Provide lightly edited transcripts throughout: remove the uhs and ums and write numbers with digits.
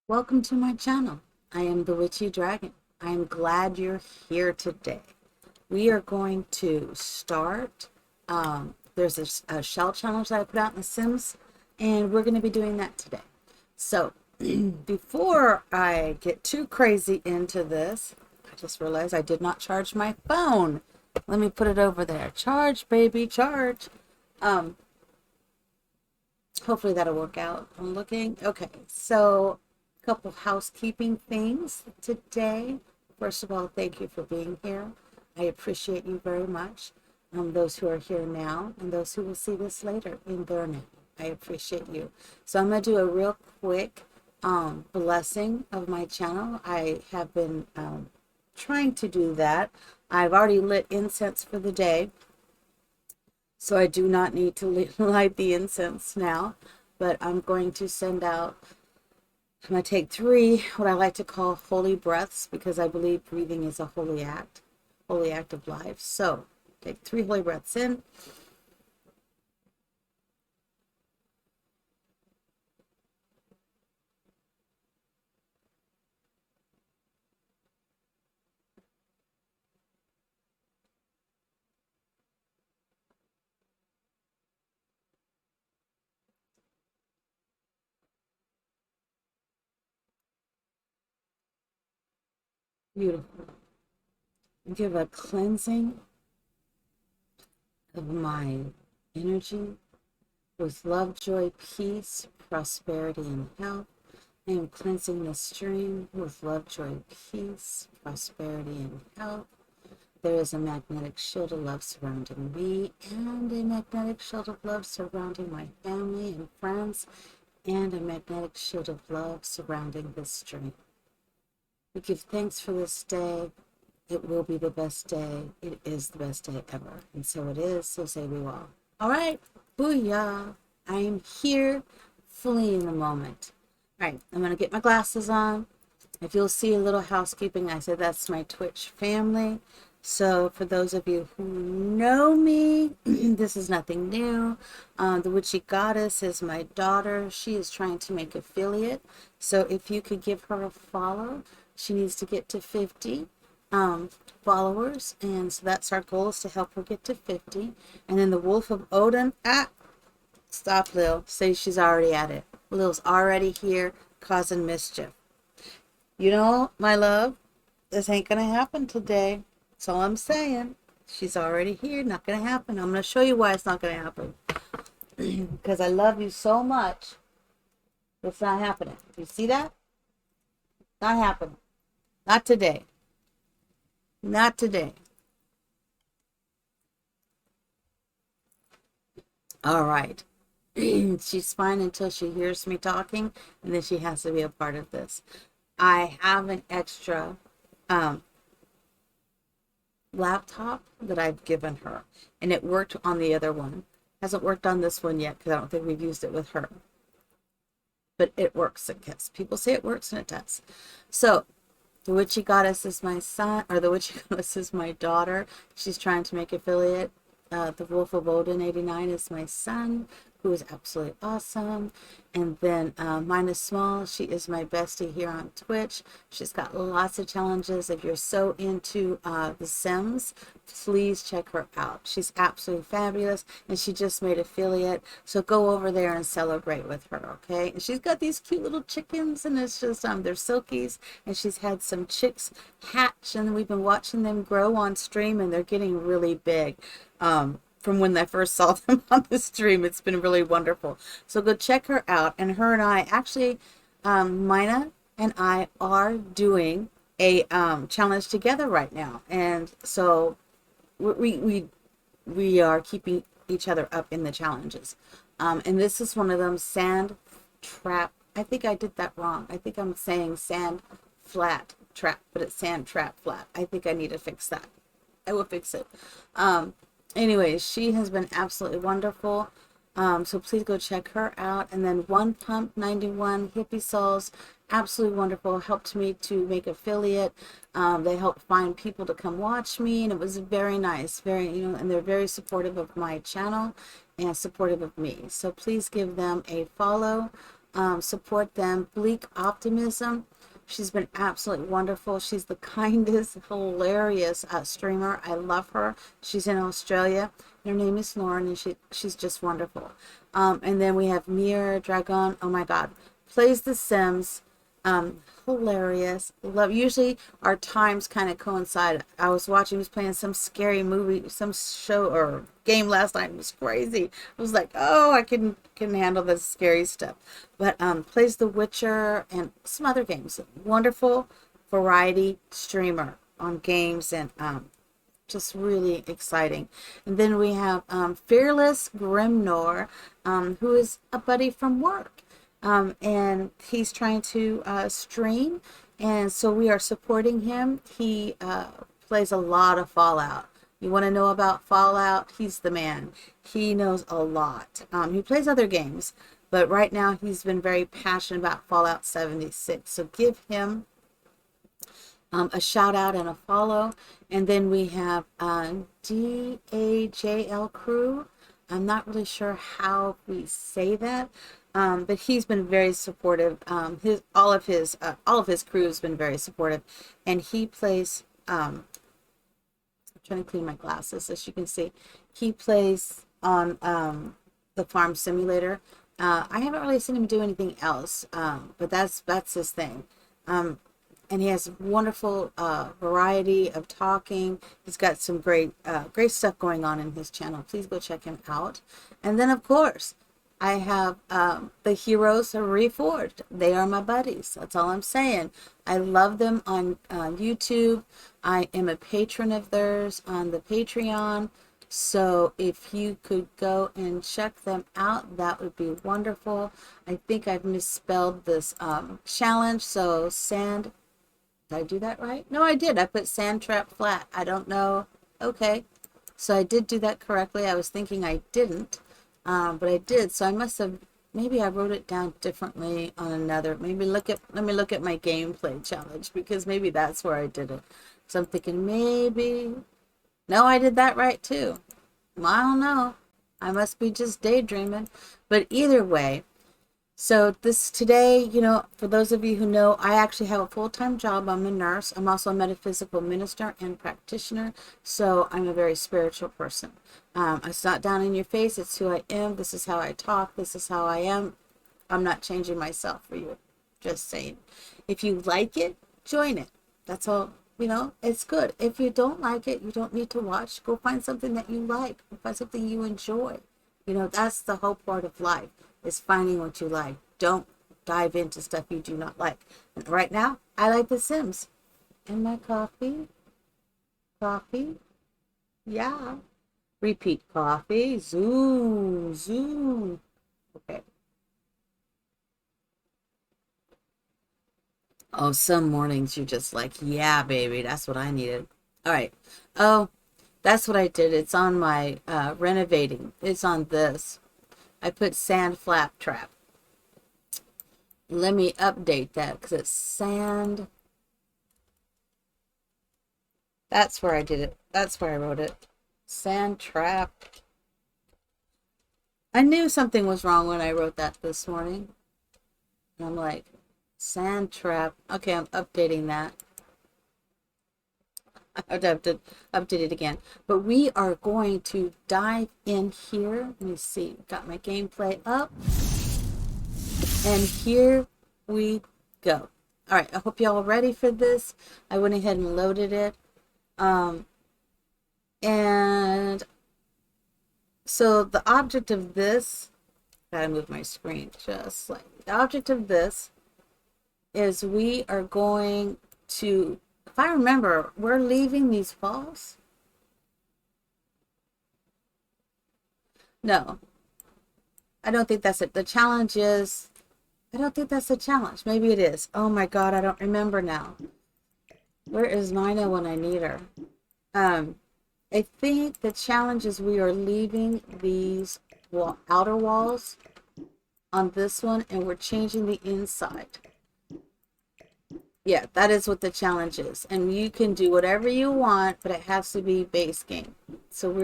Welcome to my channel. I am the Witchy Dragon. I am glad you're here today. We are going to start. There's a shell challenge that I put out in The Sims, and we're going to be doing that today. So before I get too crazy into this, I just realized I did not charge my phone. Let me put it over there. Charge, baby, charge. Hopefully that'll work out. I'm looking. Okay, so couple housekeeping things today. First of all, thank you for being here. I appreciate you very much. Those who are here now and those who will see this later in their name, I appreciate you. So I'm going to do a real quick blessing of my channel. I have been trying to do that. I've already lit incense for the day, so I do not need to light the incense now, but I'm going to send out, I'm going to take 3, what I like to call holy breaths, because I believe breathing is a holy act of life. So take 3 holy breaths in. Beautiful. Give a cleansing of my energy with love, joy, peace, prosperity, and health. I am cleansing the stream with love, joy, peace, prosperity, and health. There is a magnetic shield of love surrounding me, and a magnetic shield of love surrounding my family and friends, and a magnetic shield of love surrounding this stream. We give thanks for this day. It will be the best day. It is the best day ever. And so it is, so say we all. All right, booyah. I am here fully in the moment. All right, I'm going to get my glasses on. If you'll see a little housekeeping, I said that's my Twitch family. So for those of you who know me, this is nothing new. The Witchy Goddess is my daughter. She is trying to make affiliate. So if you could give her a follow, she needs to get to 50 followers. And so that's our goal, is to help her get to 50. And then the Wolf of Odin, stop Lil, say she's already at it. Lil's already here causing mischief. You know, my love, this ain't gonna happen today. That's all I'm saying. She's already here. Not gonna happen. I'm gonna show you why it's not gonna happen. Because I love you so much. It's not happening. You see that? Not happening. Not today. Not today. All right. She's fine until she hears me talking, and then she has to be a part of this. I have an extra laptop that I've given her, and it worked on the other one. Hasn't worked on this one yet because I don't think we've used it with her, but it works. I guess people say it works, and it does. So the Witchy Goddess is my son, or the Witchy Goddess is my daughter. She's trying to make affiliate. The Wolf of Odin 89 is my son, who is absolutely awesome. And then mine is Small. She is my bestie here on Twitch. She's got lots of challenges. If you're so into The Sims, please check her out. She's absolutely fabulous, and she just made affiliate. So go over there and celebrate with her, okay? And she's got these cute little chickens, and it's just they're silkies, and she's had some chicks hatch, and we've been watching them grow on stream, and they're getting really big. For from when I first saw them on the stream. It's been really wonderful. So go check her out. And her and I actually, Mina and I are doing a challenge together right now. And so we are keeping each other up in the challenges. And this is one of them, sand trap. I think I did that wrong. I think I'm saying sand flat trap, but it's sand trap flat. I think I need to fix that. I will fix it. Anyways, she has been absolutely wonderful. So please go check her out. And then One Pump 91 Hippie Souls, absolutely wonderful. Helped me to make affiliate. They helped find people to come watch me, and it was very nice. And they're very supportive of my channel and supportive of me. So please give them a follow. Support them. Bleak Optimism. She's been absolutely wonderful. She's the kindest, hilarious streamer. I love her. She's in Australia. Her name is Lauren, and she's just wonderful. And then we have Mir Dragon. Oh my God, plays The Sims. Hilarious. Love. Usually our times kind of coincide. I was playing some scary movie, some show or game last night. It was crazy. I was like, oh, I couldn't handle the scary stuff. But plays The Witcher and some other games. Wonderful variety streamer on games, and just really exciting. And then we have Fearless Grimnor, who is a buddy from work. And he's trying to stream, and so we are supporting him. He plays a lot of Fallout. You want to know about Fallout? He's the man. He knows a lot. He plays other games, but right now he's been very passionate about Fallout 76. So give him a shout out and a follow. And then we have DAJL Crew. I'm not really sure how we say that. But he's been very supportive. All of his crew has been very supportive, and he plays. I'm trying to clean my glasses, as you can see. He plays on the Farm Simulator. I haven't really seen him do anything else, but that's his thing. And he has wonderful variety of talking. He's got some great stuff going on in his channel. Please go check him out. And then, of course, I have the Heroes Reforged. They are my buddies. That's all I'm saying. I love them on YouTube. I am a patron of theirs on the Patreon. So if you could go and check them out, that would be wonderful. I think I've misspelled this challenge. So did I do that right? No, I did. I put Sandtrap flat. I don't know. Okay. So I did do that correctly. I was thinking I didn't. But I did, so I must have, maybe I wrote it down differently on another, let me look at my gameplay challenge, because maybe that's where I did it. So I'm thinking no, I did that right too. I don't know. I must be just daydreaming. But either way, so today, for those of you who know, I actually have a full-time job. I'm a nurse. I'm also a metaphysical minister and practitioner. So I'm a very spiritual person. It's not down in your face. It's who I am. This is how I talk. This is how I am. I'm not changing myself for you. Just saying. If you like it, join it. That's all. It's good. If you don't like it, you don't need to watch. Go find something that you like. Go find something you enjoy. That's the whole part of life, is finding what you like. Don't dive into stuff you do not like. And right now, I like The Sims. And my coffee. Yeah. Repeat coffee. Zoom. Okay. Oh, some mornings you're just like, yeah, baby, that's what I needed. All right. Oh, that's what I did. It's on my renovating. It's on this. I put sand flap trap. Let me update that, because it's sand. That's where I did it. That's where I wrote it. Sand trap. I knew something was wrong when I wrote that this morning. And I'm like, sand trap. Okay, I'm updating that. I have to update it again. But we are going to dive in here. Let me see. Got my gameplay up. And here we go. All right, I hope y'all are ready for this. I went ahead and loaded it. And So the object of this, gotta move my screen just slightly. The object of this is we are going to, if I remember, we're leaving these walls. No, I don't think that's it. The challenge is, I don't think that's the challenge. Maybe it is. Oh my God, I don't remember now. Where is Nina when I need her? I think the challenge is we are leaving these outer walls on this one and we're changing the inside. Yeah, that is what the challenge is. And you can do whatever you want, but it has to be base game. So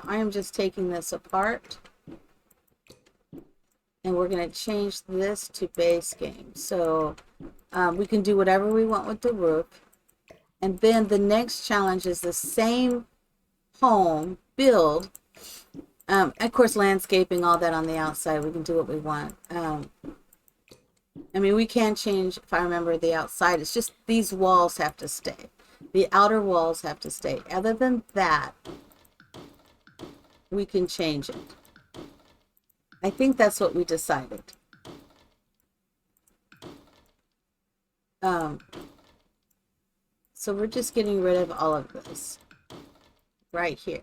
I am just taking this apart and we're going to change this to base game. So we can do whatever we want with the roof. And then the next challenge is the same home build. Of course, landscaping, all that on the outside, we can do what we want. I mean, we can change, if I remember, the outside. It's just these walls have to stay. The outer walls have to stay. Other than that, we can change it. I think that's what we decided. So we're just getting rid of all of this right here.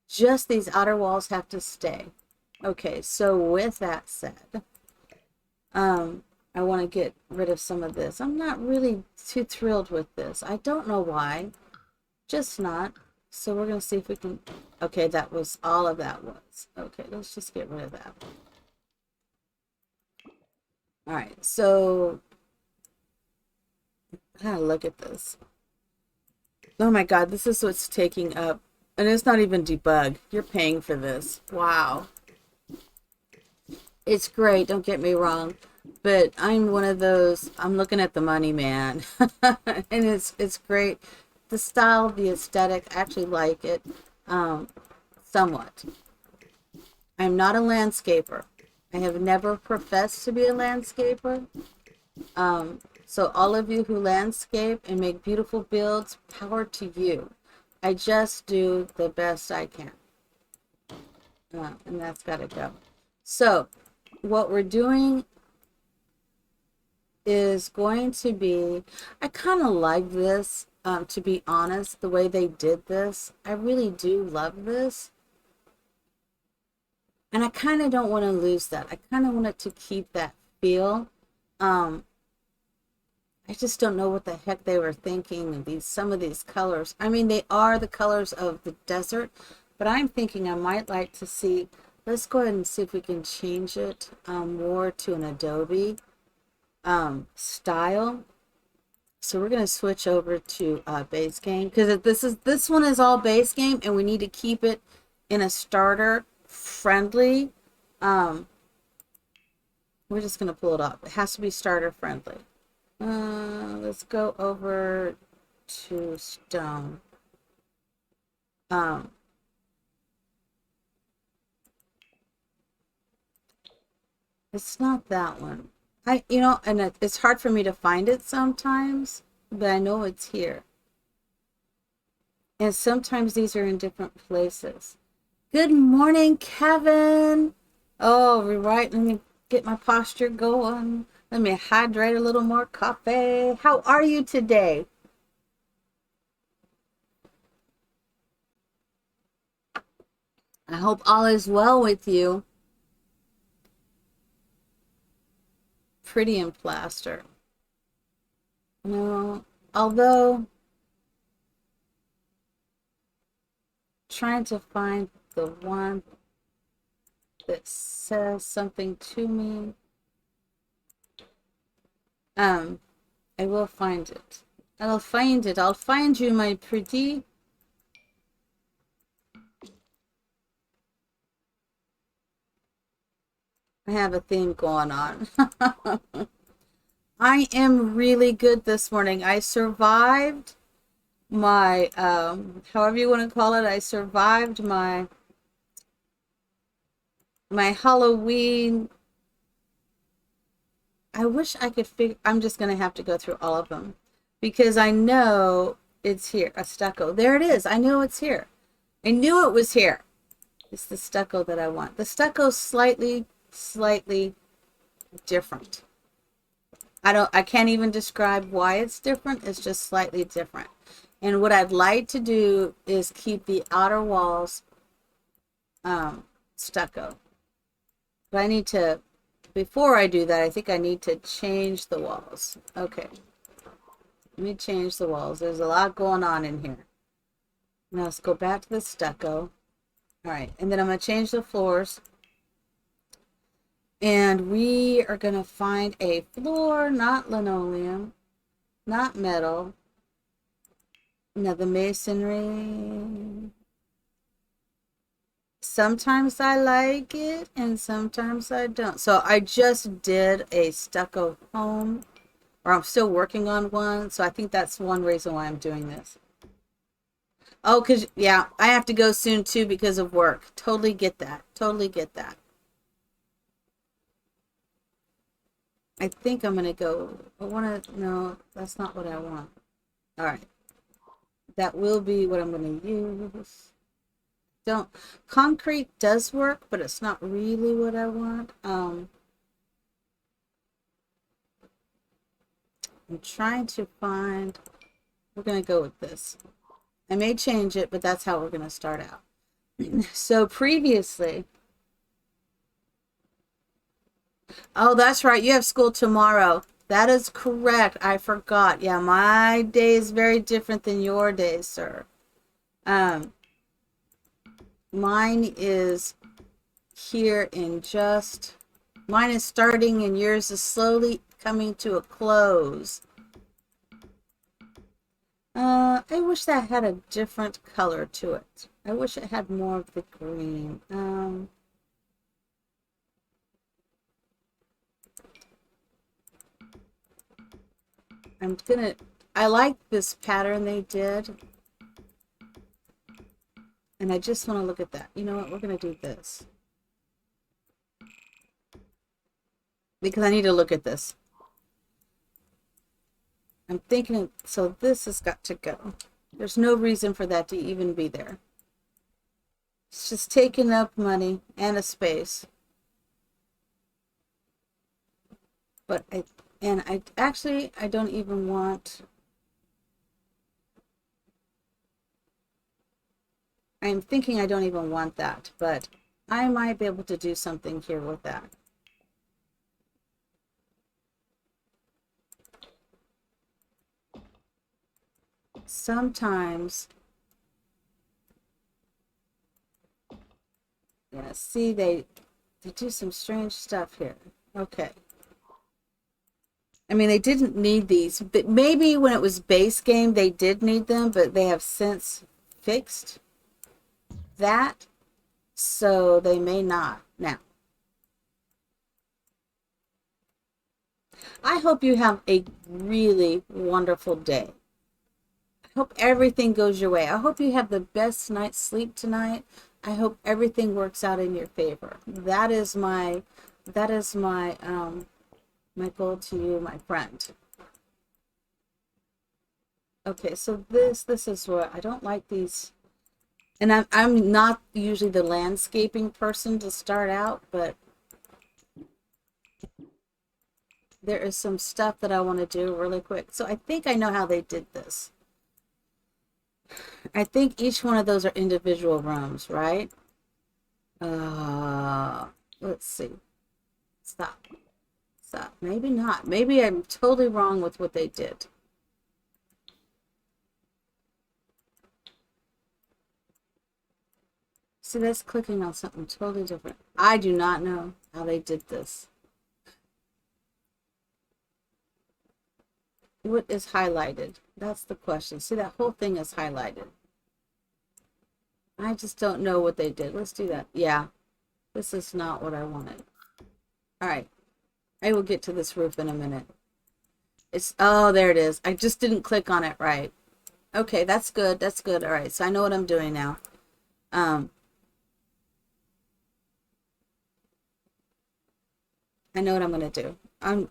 Just these outer walls have to stay. Okay, so with that said, I want to get rid of some of this. I'm not really too thrilled with this. I don't know why. Just not. So we're going to see if we can... Okay, that was all of that was. Okay, let's just get rid of that. All right, so... look at this. Oh my God, this is what's taking up... And it's not even debug. You're paying for this. Wow. It's great, don't get me wrong. But I'm one of those, I'm looking at the money, man. And it's great. The style, the aesthetic, I actually like it somewhat. I'm not a landscaper. I have never professed to be a landscaper. So all of you who landscape and make beautiful builds, power to you. I just do the best I can. And that's got to go. So what we're doing is going to be, I kind of like this, to be honest, the way they did this. I really do love this. And I kind of don't want to lose that. I kind of want it to keep that feel. I just don't know what the heck they were thinking of some of these colors. I mean, they are the colors of the desert, but I'm thinking I might like to see, let's go ahead and see if we can change it more to an Adobe style. So we're going to switch over to base game, because this one is all base game and we need to keep it in a starter friendly. We're just going to pull it up. It has to be starter friendly. Let's go over to stone. It's not that one. And it's hard for me to find it sometimes, but I know it's here. And sometimes these are in different places. Good morning, Kevin. Oh, right. Let me get my posture going. Let me hydrate a little more coffee. How are you today? I hope all is well with you. Pretty in plaster. No, although trying to find the one that says something to me. I will find it. I'll find it. I'll find you, my pretty. I have a theme going on. I am really good this morning. I survived my, however you want to call it, I survived my Halloween. I wish I could figure, I'm just going to have to go through all of them because I know it's here. A stucco. There it is. I know it's here. I knew it was here. It's the stucco that I want. The stucco's slightly different. I can't even describe why it's different. It's just slightly different. And what I'd like to do is keep the outer walls stucco. But I need to, before I do that, I think I need to change the walls. Okay. Let me change the walls. There's a lot going on in here. Now let's go back to the stucco. All right. And then I'm going to change the floors. And we are going to find a floor, not linoleum, not metal. Now the masonry. Sometimes I like it and sometimes I don't. So I just did a stucco home, or I'm still working on one. So I think that's one reason why I'm doing this. Oh, because, yeah, I have to go soon too because of work. Totally get that. Totally get that. I think I'm going to go, no, that's not what I want. All right. That will be what I'm going to use. Concrete does work, but it's not really what I want. I'm trying to find, we're going to go with this. I may change it, but that's how we're going to start out. So previously, oh, that's right. You have school tomorrow. That is correct. I forgot. Yeah, my day is very different than your day, sir. Mine is here in just, mine is starting and yours is slowly coming to a close. I wish that had a different color to it. I wish it had more of the green. I like this pattern they did. And I just want to look at that. You know what? We're going to do this. Because I need to look at this. I'm thinking, so this has got to go. There's no reason for that to even be there. It's just taking up money and a space. But I don't even want, I'm thinking I don't even want that, but I might be able to do something here with that. Sometimes, yeah, see, they do some strange stuff here. Okay. I mean, they didn't need these, but maybe when it was base game, they did need them, but they have since fixed that, so they may not now. I hope you have a really wonderful day. I hope everything goes your way. I hope you have the best night's sleep tonight. I hope everything works out in your favor. That is my my goal to you, my friend. Okay, so this is what I don't like these, and I'm not usually the landscaping person to start out, but there is some stuff that I want to do really quick. So I think I know how they did this. I think each one of those are individual rooms, right? Let's see. Stop. Stop. Maybe not. Maybe I'm totally wrong with what they did. See, that's clicking on something totally different. I do not know how they did this. What is highlighted? That's the question. See, that whole thing is highlighted. I just don't know what they did. Let's do that. Yeah, this is not what I wanted. All right. I will get to this roof in a minute. Oh, there it is. I just didn't click on it right. Okay, that's good. That's good. All right, so I know what I'm doing now. I know what I'm going to do. I'm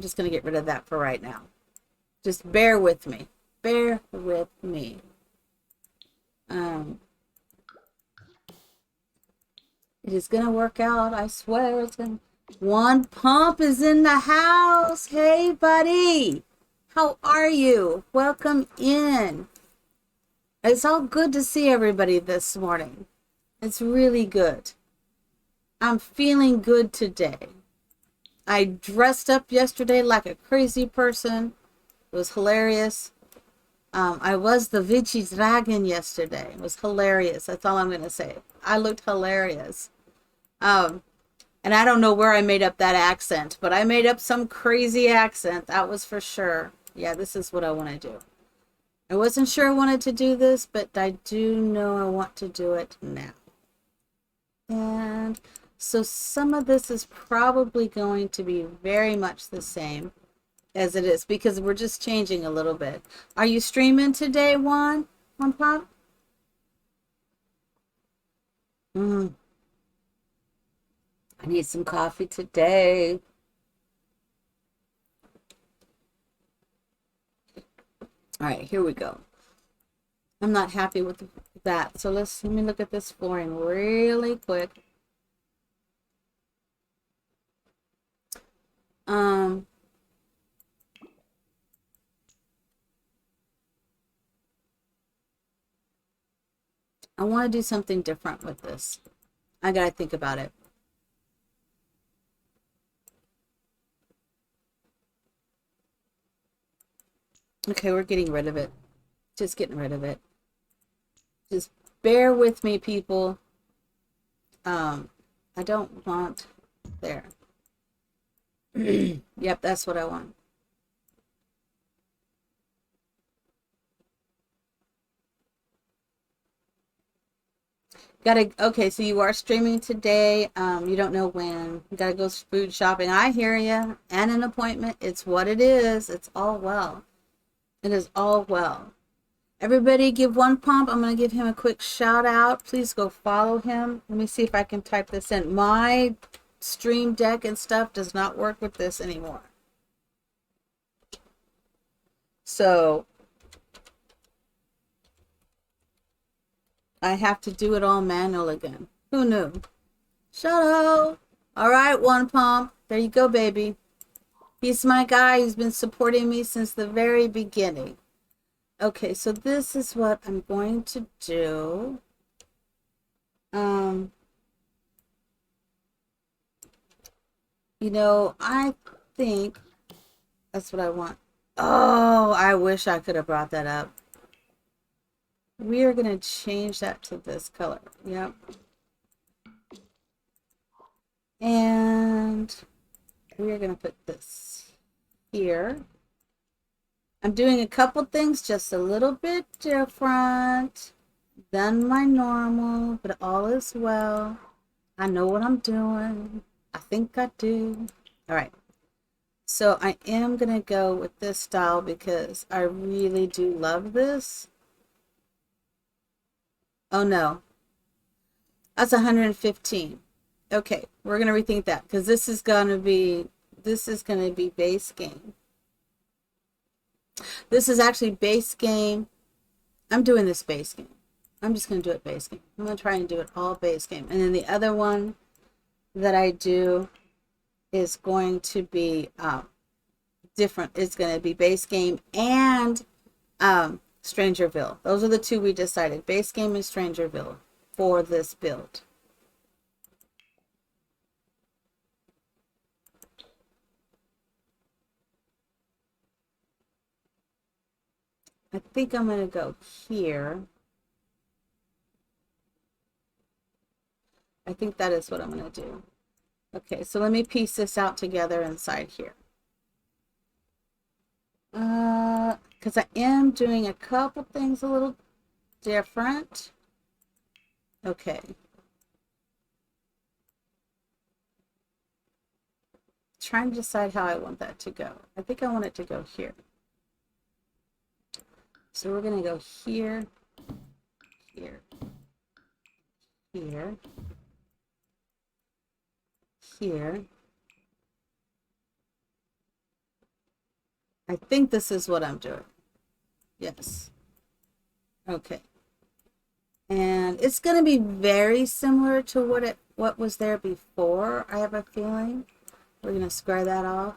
just going to get rid of that for right now. Just bear with me. Bear with me. It is going to work out. I swear it's going to. One Pump is in the house. Hey, buddy. How are you? Welcome in. It's all good to see everybody this morning. It's really good. I'm feeling good today. I dressed up yesterday like a crazy person. It was hilarious. I was the Vici Dragon yesterday. It was hilarious. That's all I'm going to say. I looked hilarious. And I don't know where I made up that accent, but I made up some crazy accent. That was for sure. Yeah, this is what I want to do. I wasn't sure I wanted to do this, but I do know I want to do it now. And so some of this is probably going to be very much the same as it is because we're just changing a little bit. Are you streaming today, Juan? One Pop? I need some coffee today. All right, here we go. I'm not happy with that. So let me look at this flooring really quick. I want to do something different with this. I got to think about it. Okay, we're getting rid of it. Just getting rid of it. Just bear with me, people. I don't want there. Yep, that's what I want. Okay, so you are streaming today. You don't know when. You gotta go food shopping. I hear you. And an appointment. It's what it is. It's all well. It is all well. Everybody give One Pump. I'm going to give him a quick shout out. Please go follow him. Let me see if I can type this in. My Stream Deck and stuff does not work with this anymore. So I have to do it all manual again. Who knew? Shout out. All right, One Pump. There you go, baby. He's my guy. He's been supporting me since the very beginning. Okay, so this is what I'm going to do. You know, I think that's what I want. Oh, I wish I could have brought that up. We are going to change that to this color. Yep. And we are going to put this here. I'm doing a couple things just a little bit different than my normal, but all is well. I know what I'm doing. I think I do. All right. So I am going to go with this style because I really do love this. Oh no. That's 115. Okay, we're going to rethink that because this is going to be base game. This is actually base game. I'm doing this base game. I'm just going to do it base game. I'm going to try and do it all base game. And then the other one that I do is going to be different. It's going to be base game and Strangerville. Those are the two we decided. Base game and Strangerville for this build. I think I'm going to go here. I think that is what I'm going to do. Okay, so let me piece this out together inside here. Because I am doing a couple things a little different. Okay. Trying to decide how I want that to go. I think I want it to go here. So we're going to go here, here, here, here. I think this is what I'm doing. Yes. Okay. And it's going to be very similar to what it what was there before, I have a feeling. We're going to square that off.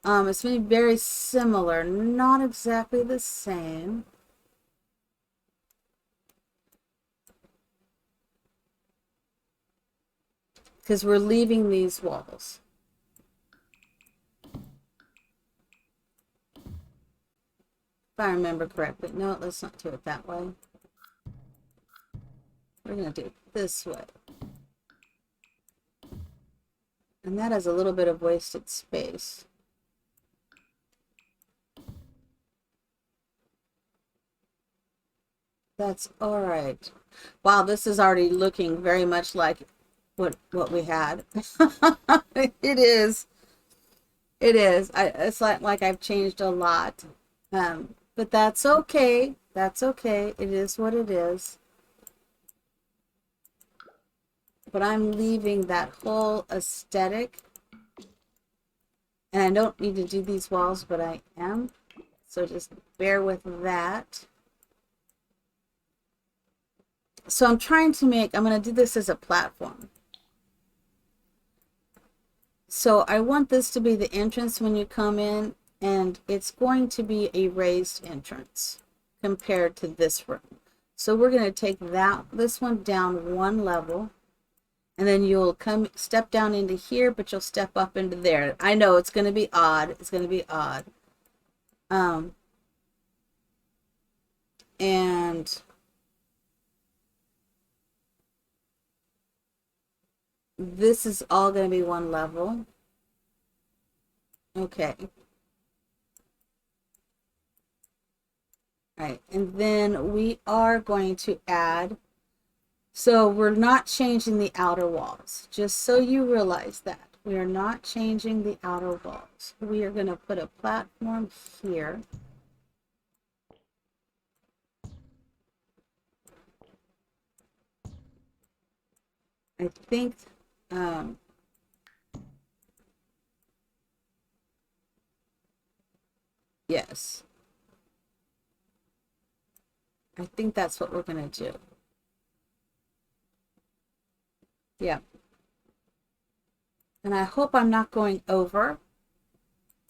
It's going to be very similar, not exactly the same. Because we're leaving these walls. If I remember correctly. No, let's not do it that way. We're going to do it this way. And that has a little bit of wasted space. That's all right. Wow, this is already looking very much like what we had. It is. It is. It's like I've changed a lot. But that's okay. That's okay. It is what it is. But I'm leaving that whole aesthetic. And I don't need to do these walls, but I am. So just bear with that. So I'm trying to make, I'm going to do this as a platform. So I want this to be the entrance when you come in, and it's going to be a raised entrance compared to this room. So we're going to take this one down one level, and then you'll step down into here, but you'll step up into there. I know it's going to be odd. It's going to be odd. And this is all going to be one level. Okay. All right, and then we are going to add, so we're not changing the outer walls, just so you realize that. We are not changing the outer walls. We are going to put a platform here. I think yes. I think that's what we're going to do. Yeah. And I hope I'm not going over.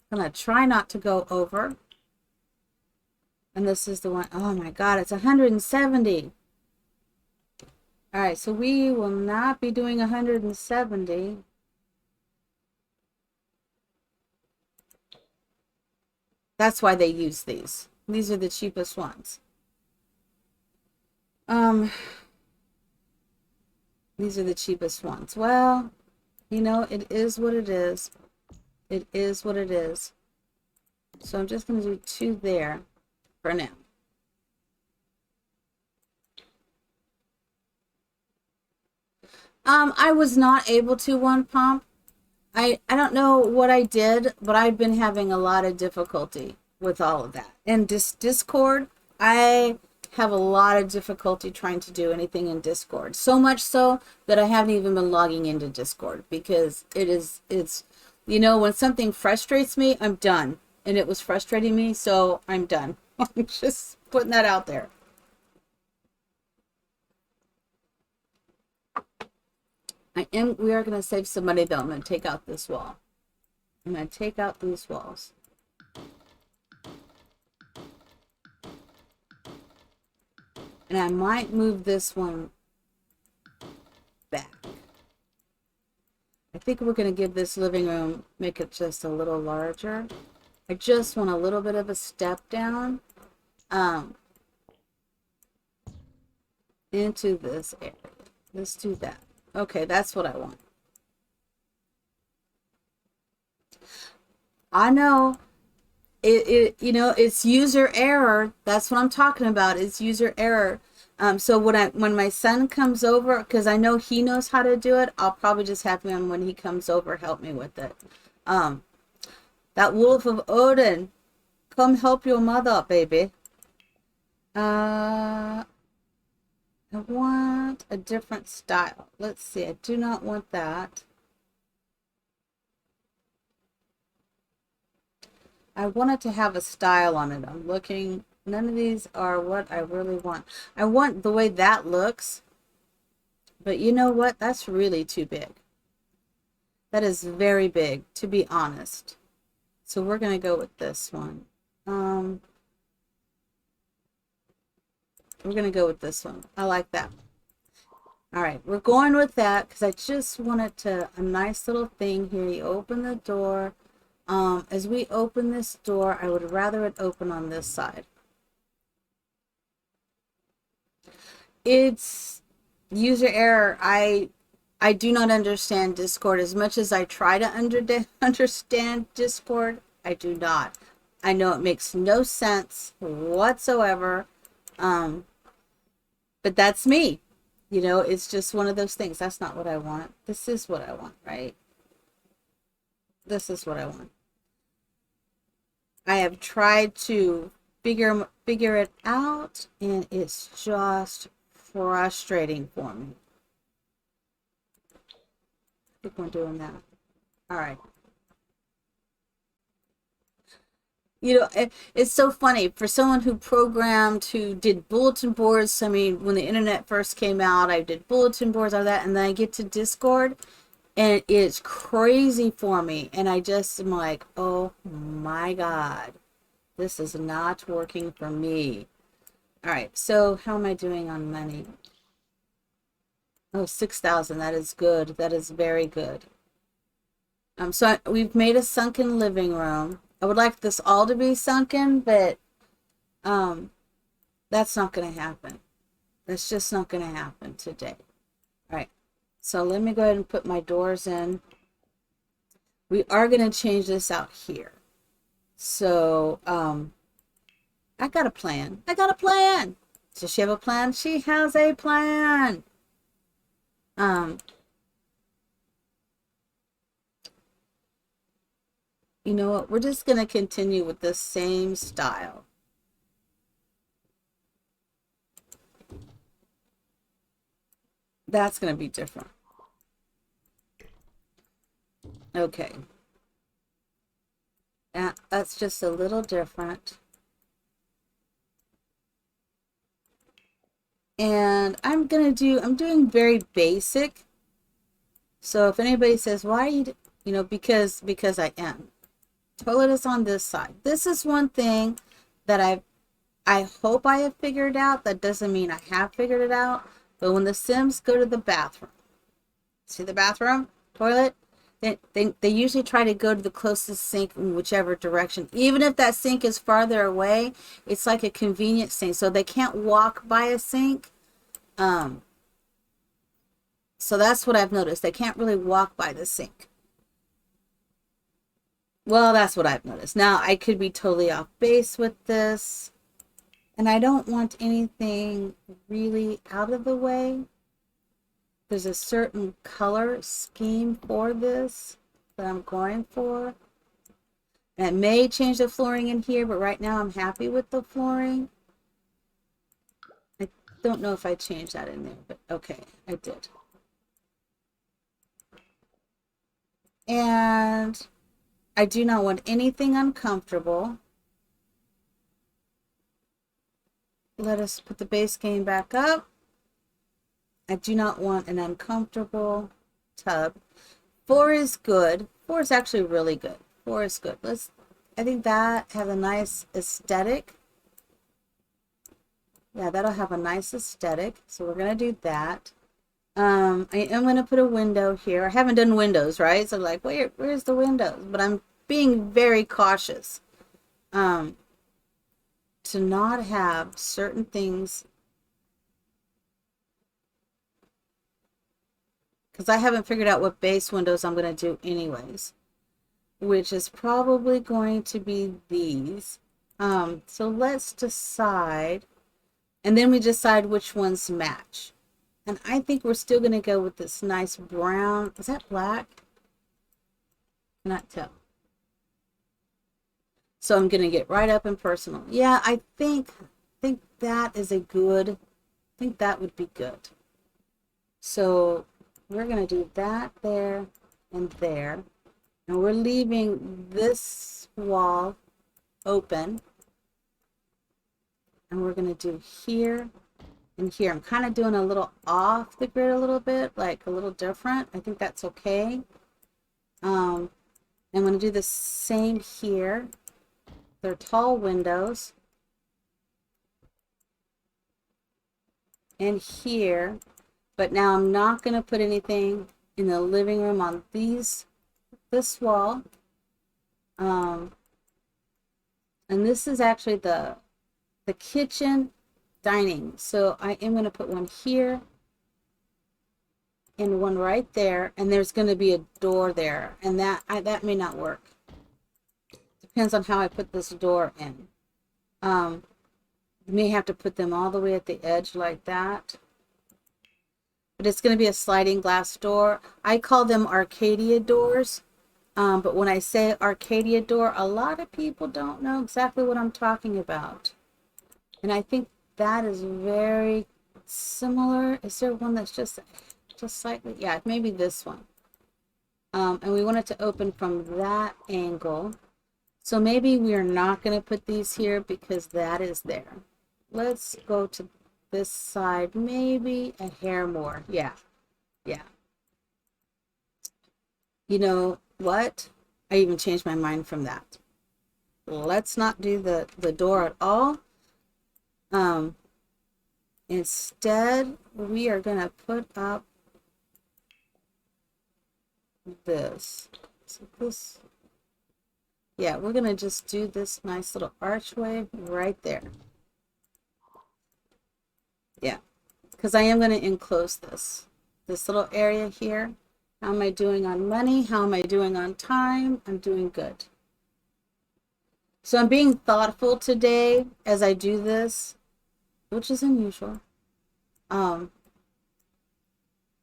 I'm going to try not to go over. And this is the one, oh my God, it's 170. All right, so we will not be doing 170. That's why they use these. These are the cheapest ones. These are the cheapest ones. Well, you know, it is what it is. It is what it is. So I'm just going to do 2 there for now. I was not able to one pump. I don't know what I did, but I've been having a lot of difficulty with all of that. And Discord, I have a lot of difficulty trying to do anything in Discord. So much so that I haven't even been logging into Discord because it's, you know, when something frustrates me, I'm done. And it was frustrating me, so I'm done. I'm just putting that out there. We are going to save some money though. I'm going to take out this wall. I'm going to take out these walls. And I might move this one back. I think we're going to give this living room, make it just a little larger. I just want a little bit of a step down into this area. Let's do that. Okay, that's what I want. I know you know, it's user error. That's what I'm talking about. It's user error. So when my son comes over, because I know he knows how to do it, I'll probably just have him when he comes over help me with it. That wolf of Odin, come help your mother, baby. I want a different style. Let's see. I do not want that. I want it to have a style on it. I'm looking. None of these are what I really want. I want the way that looks. But you know what? That's really too big. That is very big, to be honest. So we're going to go with this one. We're going to go with this one. I like that. All right, we're going with that because I just wanted to, a nice little thing here. You open the door. As we open this door, I would rather it open on this side. It's user error. I do not understand Discord as much as I try to understand Discord. I do not. I know it makes no sense whatsoever. But that's me. You know, it's just one of those things. That's not what I want. This is what I want, right? This is what I want. I have tried to figure it out, and it's just frustrating for me. I think we're doing that. All right. You know, it's so funny for someone who programmed, who did bulletin boards. I mean, when the internet first came out, I did bulletin boards, all that, and then I get to Discord, and it's crazy for me. And I just am like, oh my God, this is not working for me. All right, so how am I doing on money? Oh, 6,000. That is good. That is very good. So we've made a sunken living room. I would like this all to be sunken, but that's not going to happen. That's just not going to happen today. All right. So let me go ahead and put my doors in. We are going to change this out here. So I got a plan. I got a plan. Does she have a plan? She has a plan. You know what? We're just going to continue with the same style. That's going to be different. Okay. That's just a little different. And I'm doing very basic. So if anybody says, why are you, you know, because I am. Toilet is on this side. This is one thing that I hope I have figured out. That doesn't mean I have figured it out. But when the Sims go to the bathroom, see the bathroom, toilet, they usually try to go to the closest sink in whichever direction. Even if that sink is farther away, it's like a convenient sink. So they can't walk by a sink. So that's what I've noticed. They can't really walk by the sink. Well, that's what I've noticed. Now, I could be totally off base with this. And I don't want anything really out of the way. There's a certain color scheme for this that I'm going for. And I may change the flooring in here, but right now I'm happy with the flooring. I don't know if I changed that in there, but okay, I did. And I do not want anything uncomfortable. Let us put the base game back up. I do not want an uncomfortable tub. 4 is good. 4 is actually really good. 4 is good. I think that has a nice aesthetic. Yeah, that'll have a nice aesthetic. So we're going to do that. I am going to put a window here. I haven't done windows, right? So like, where's the windows? But I'm being very cautious to not have certain things, because I haven't figured out what base windows I'm going to do anyways, which is probably going to be these. So let's decide, and then we decide which ones match. And I think we're still going to go with this nice brown. Is that black? Cannot tell. So I'm going to get right up and personal. Yeah, I think that is a good, I think that would be good. So we're going to do that there and there. And we're leaving this wall open. And we're going to do here And here, I'm kind of doing a little off the grid a little bit, like a little different. I think that's okay. I'm going to do the same here. They're tall windows. And here, but now I'm not going to put anything in the living room on this wall. And this is actually the kitchen dining. So I am going to put one here and one right there, and there's going to be a door there, and that may not work. Depends on how I put this door in. You may have to put them all the way at the edge like that. But it's going to be a sliding glass door. I call them Arcadia doors. But when I say Arcadia door, a lot of people don't know exactly what I'm talking about. And I think that is very similar. Is there one that's just slightly? Yeah, maybe this one. And we want it to open from that angle. So maybe we're not going to put these here because that is there. Let's go to this side, maybe a hair more. Yeah. You know what? I even changed my mind from that. Let's not do the door at all. Instead, we are going to put up this. So this, yeah, we're going to just do this nice little archway right there. Yeah, because I am going to enclose this little area here. How am I doing on money? How am I doing on time? I'm doing good. So I'm being thoughtful today as I do this, which is unusual. I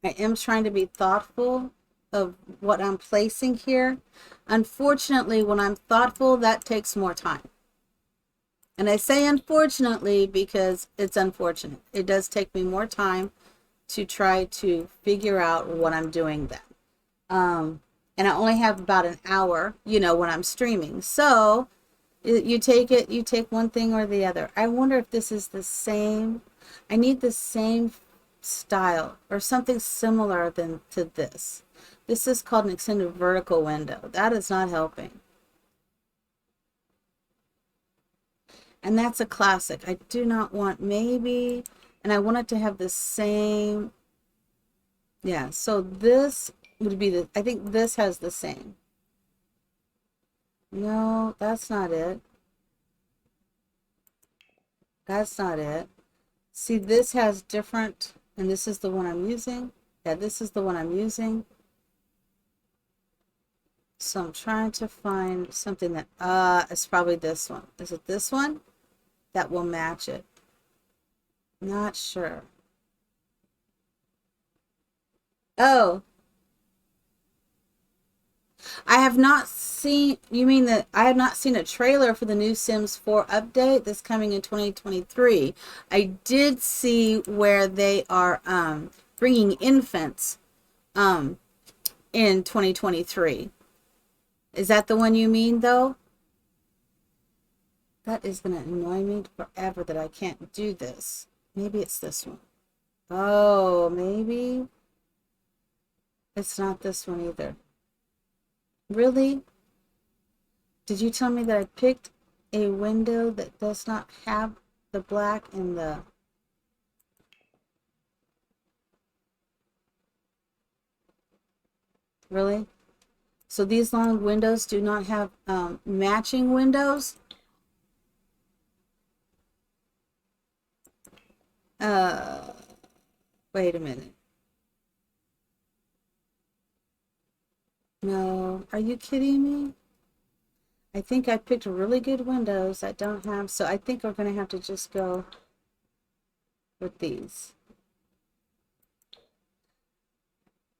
am trying to be thoughtful of what I'm placing here. Unfortunately, when I'm thoughtful, that takes more time. And I say unfortunately because it's unfortunate. It does take me more time to try to figure out what I'm doing then. And I only have about an hour, when I'm streaming. So you take one thing or the other. I wonder if this is the same. I need the same style or something similar to this. This is called an extended vertical window. That is not helping. And that's a classic. I do not want maybe, and I want it to have the same. Yeah, so this would be I think this has the same. No, that's not it. That's not it. See, this has different, and this is the one I'm using. Yeah, this is the one I'm using. So I'm trying to find something that, it's probably this one. Is it this one? That will match it. Not sure. Oh, I have not seen, you mean that I have not seen a trailer for the new Sims 4 update that's coming in 2023. I did see where they are bringing infants in 2023. Is that the one you mean though? That is going to annoy me forever that I can't do this. Maybe it's this one. Oh, maybe it's not this one either. Really? Did you tell me that I picked a window that does not have the black and the... Really? So these long windows do not have matching windows? Wait a minute. No, are you kidding me? I think I picked really good windows that don't have, so I think we're going to have to just go with these.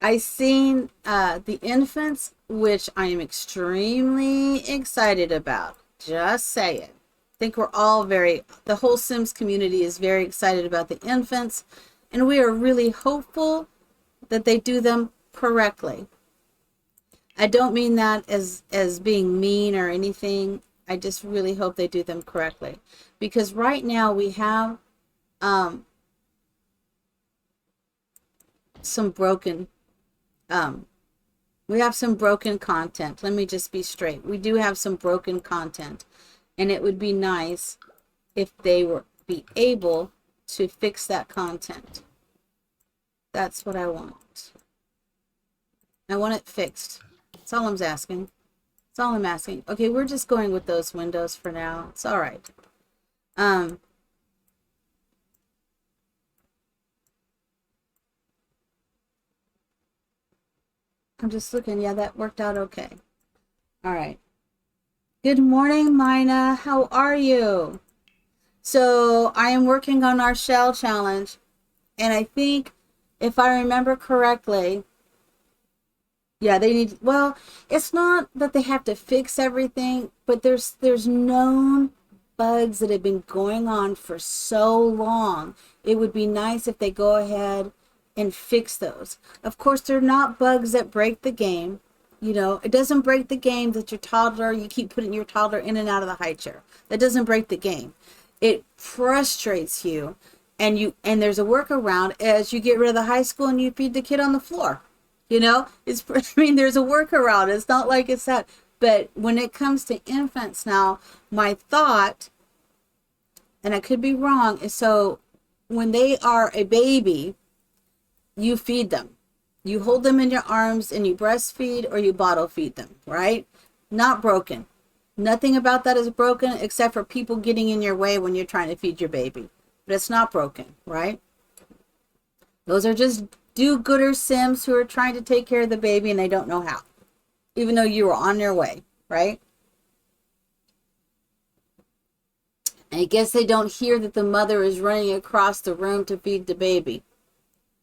I've seen the infants, which I am extremely excited about. Just say it. I think we're all the whole Sims community is very excited about the infants, and we are really hopeful that they do them correctly. I don't mean that as being mean or anything. I just really hope they do them correctly. Because right now we have some broken, um, we have some broken content. Let me just be straight. We do have some broken content, and it would be nice if they were be able to fix that content. That's what I want. I want it fixed. That's all I'm asking. That's all I'm asking. Okay, we're just going with those windows for now. It's all right. Um, I'm just looking. Yeah, that worked out okay. All right. Good morning, Mina. How are you? So I am working on our shell challenge, and I think if I remember correctly, yeah, they need, well, it's not that they have to fix everything, but there's known bugs that have been going on for so long. It would be nice if they go ahead and fix those. Of course, they're not bugs that break the game. You know, it doesn't break the game that your toddler, you keep putting your toddler in and out of the high chair. That doesn't break the game. It frustrates you, and there's a workaround as you get rid of the high school and you feed the kid on the floor. You know, it's, I mean, there's a workaround. It's not like it's that. But when it comes to infants now, my thought, and I could be wrong, is so when they are a baby, you feed them. You hold them in your arms and you breastfeed or you bottle feed them, right? Not broken. Nothing about that is broken except for people getting in your way when you're trying to feed your baby. But it's not broken, right? Those are just do-gooder Sims who are trying to take care of the baby and they don't know how, even though you were on your way, right? And I guess they don't hear that the mother is running across the room to feed the baby.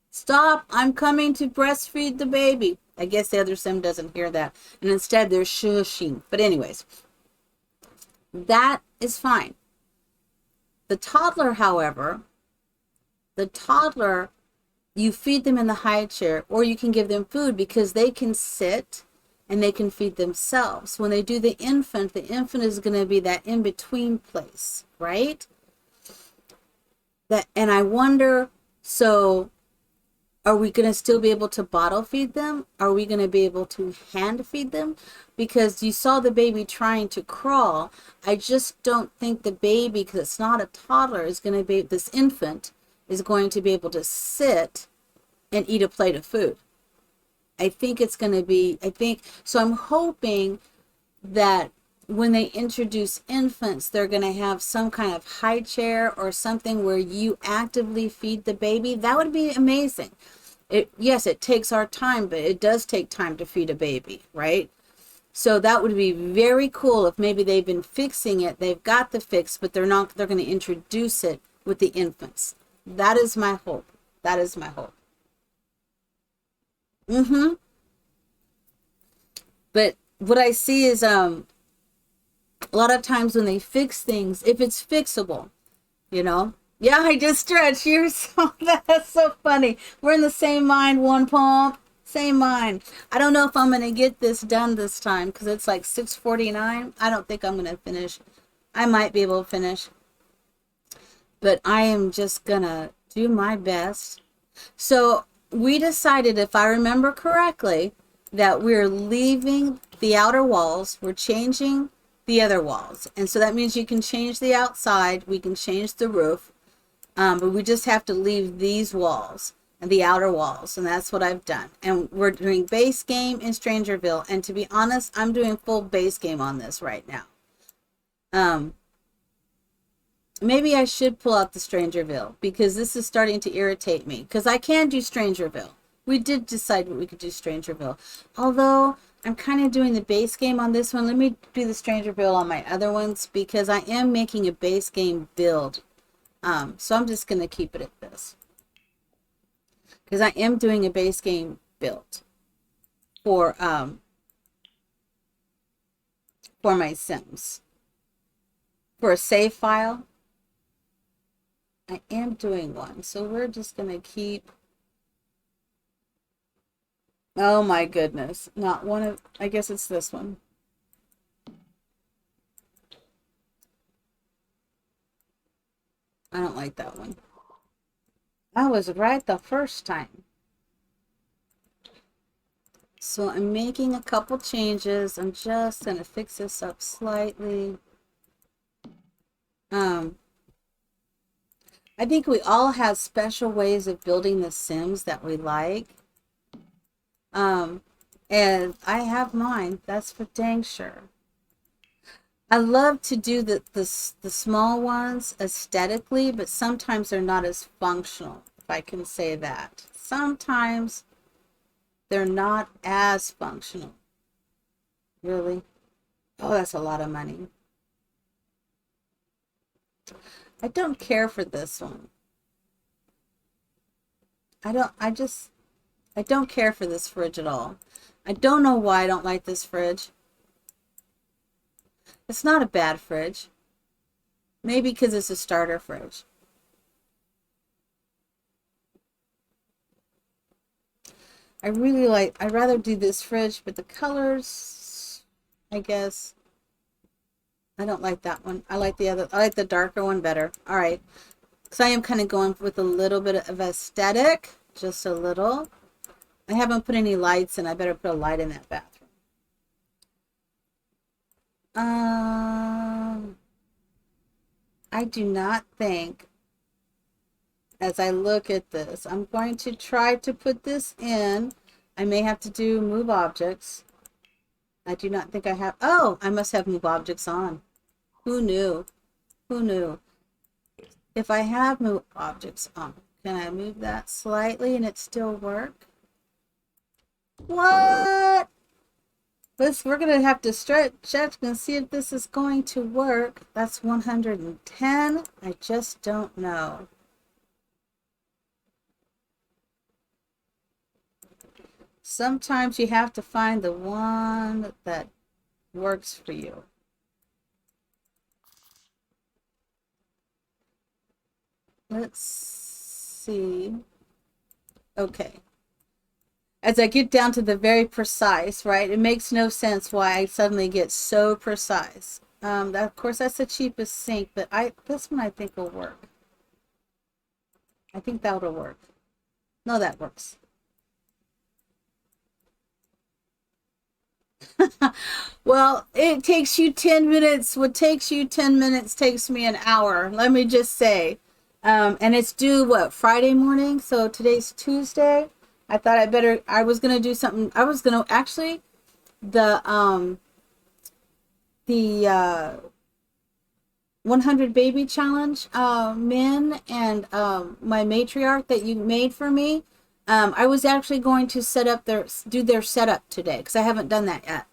Stop, I'm coming to breastfeed the baby. I guess the other Sim doesn't hear that. And instead they're shushing. But anyways, that is fine. The toddler, however, the toddler, you feed them in the high chair or you can give them food because they can sit and they can feed themselves. When they do the infant is going to be that in-between place, right? That, and I wonder, so are we going to still be able to bottle feed them? Are we going to be able to hand feed them? Because you saw the baby trying to crawl. I just don't think the baby, because it's not a toddler, is going to be, this infant is going to be able to sit and eat a plate of food. I think it's going to be, so I'm hoping that when they introduce infants, they're going to have some kind of high chair or something where you actively feed the baby. That would be amazing. Yes, it takes our time, but it does take time to feed a baby, right? So that would be very cool if maybe they've been fixing it, they've got the fix, but they're going to introduce it with the infants. That is my hope. That is my hope. Mm-hmm. But what I see is a lot of times when they fix things, if it's fixable, you know. Yeah, I just stretched. You're so that's so funny. We're in the same mind, one pump, same mind. I don't know if I'm gonna get this done this time because it's like 6:49. I don't think I'm gonna finish. I might be able to finish, but I am just gonna do my best. So we decided, if I remember correctly, that we're leaving the outer walls. We're changing the other walls. And so that means you can change the outside. We can change the roof. But we just have to leave these walls and the outer walls. And that's what I've done. And we're doing base game in Strangerville. And to be honest, I'm doing full base game on this right now. Maybe I should pull out the Strangerville because this is starting to irritate me. Because I can do Strangerville. We did decide what we could do Strangerville. Although I'm kind of doing the base game on this one. Let me do the Strangerville on my other ones because I am making a base game build. So I'm just going to keep it at this. Because I am doing a base game build for my Sims. For a save file, I am doing one. So we're just going to keep... Oh my goodness. Not one of... I guess it's this one. I don't like that one. I was right the first time. So I'm making a couple changes. I'm just going to fix this up slightly. I think we all have special ways of building the Sims that we like. And I have mine, that's for dang sure. I love to do the small ones aesthetically, but sometimes they're not as functional, if I can say that. Sometimes they're not as functional. Really? Oh, that's a lot of money. I don't care for this one. I don't care for this fridge at all. I don't know why I don't like this fridge. It's not a bad fridge. Maybe because it's a starter fridge. I'd rather do this fridge, but the colors, I guess, I don't like that one. I like the darker one better. All right. Because I am kind of going with a little bit of aesthetic, just a little. I haven't put any lights in. I better put a light in that bathroom. I do not think, as I look at this, I'm going to try to put this in. I may have to do move objects. I do not think I have. Oh, I must have move objects on. Who knew? Who knew? If I have move objects on, can I move that slightly and it still work? What? We're going to have to stretch and see if this is going to work. That's 110. I just don't know. Sometimes you have to find the one that works for you. Let's see. Okay. As I get down to the very precise, right? It makes no sense why I suddenly get so precise. Of course, that's the cheapest sink, but this one I think will work. I think that'll work. No, that works. Well, it takes you 10 minutes. What takes you 10 minutes takes me an hour. Let me just say. And it's due, what, Friday morning? So today's Tuesday. I thought I was going to do something. I was going to actually, the 100 baby challenge, Min and my matriarch that you made for me. I was actually going to do their setup today because I haven't done that yet.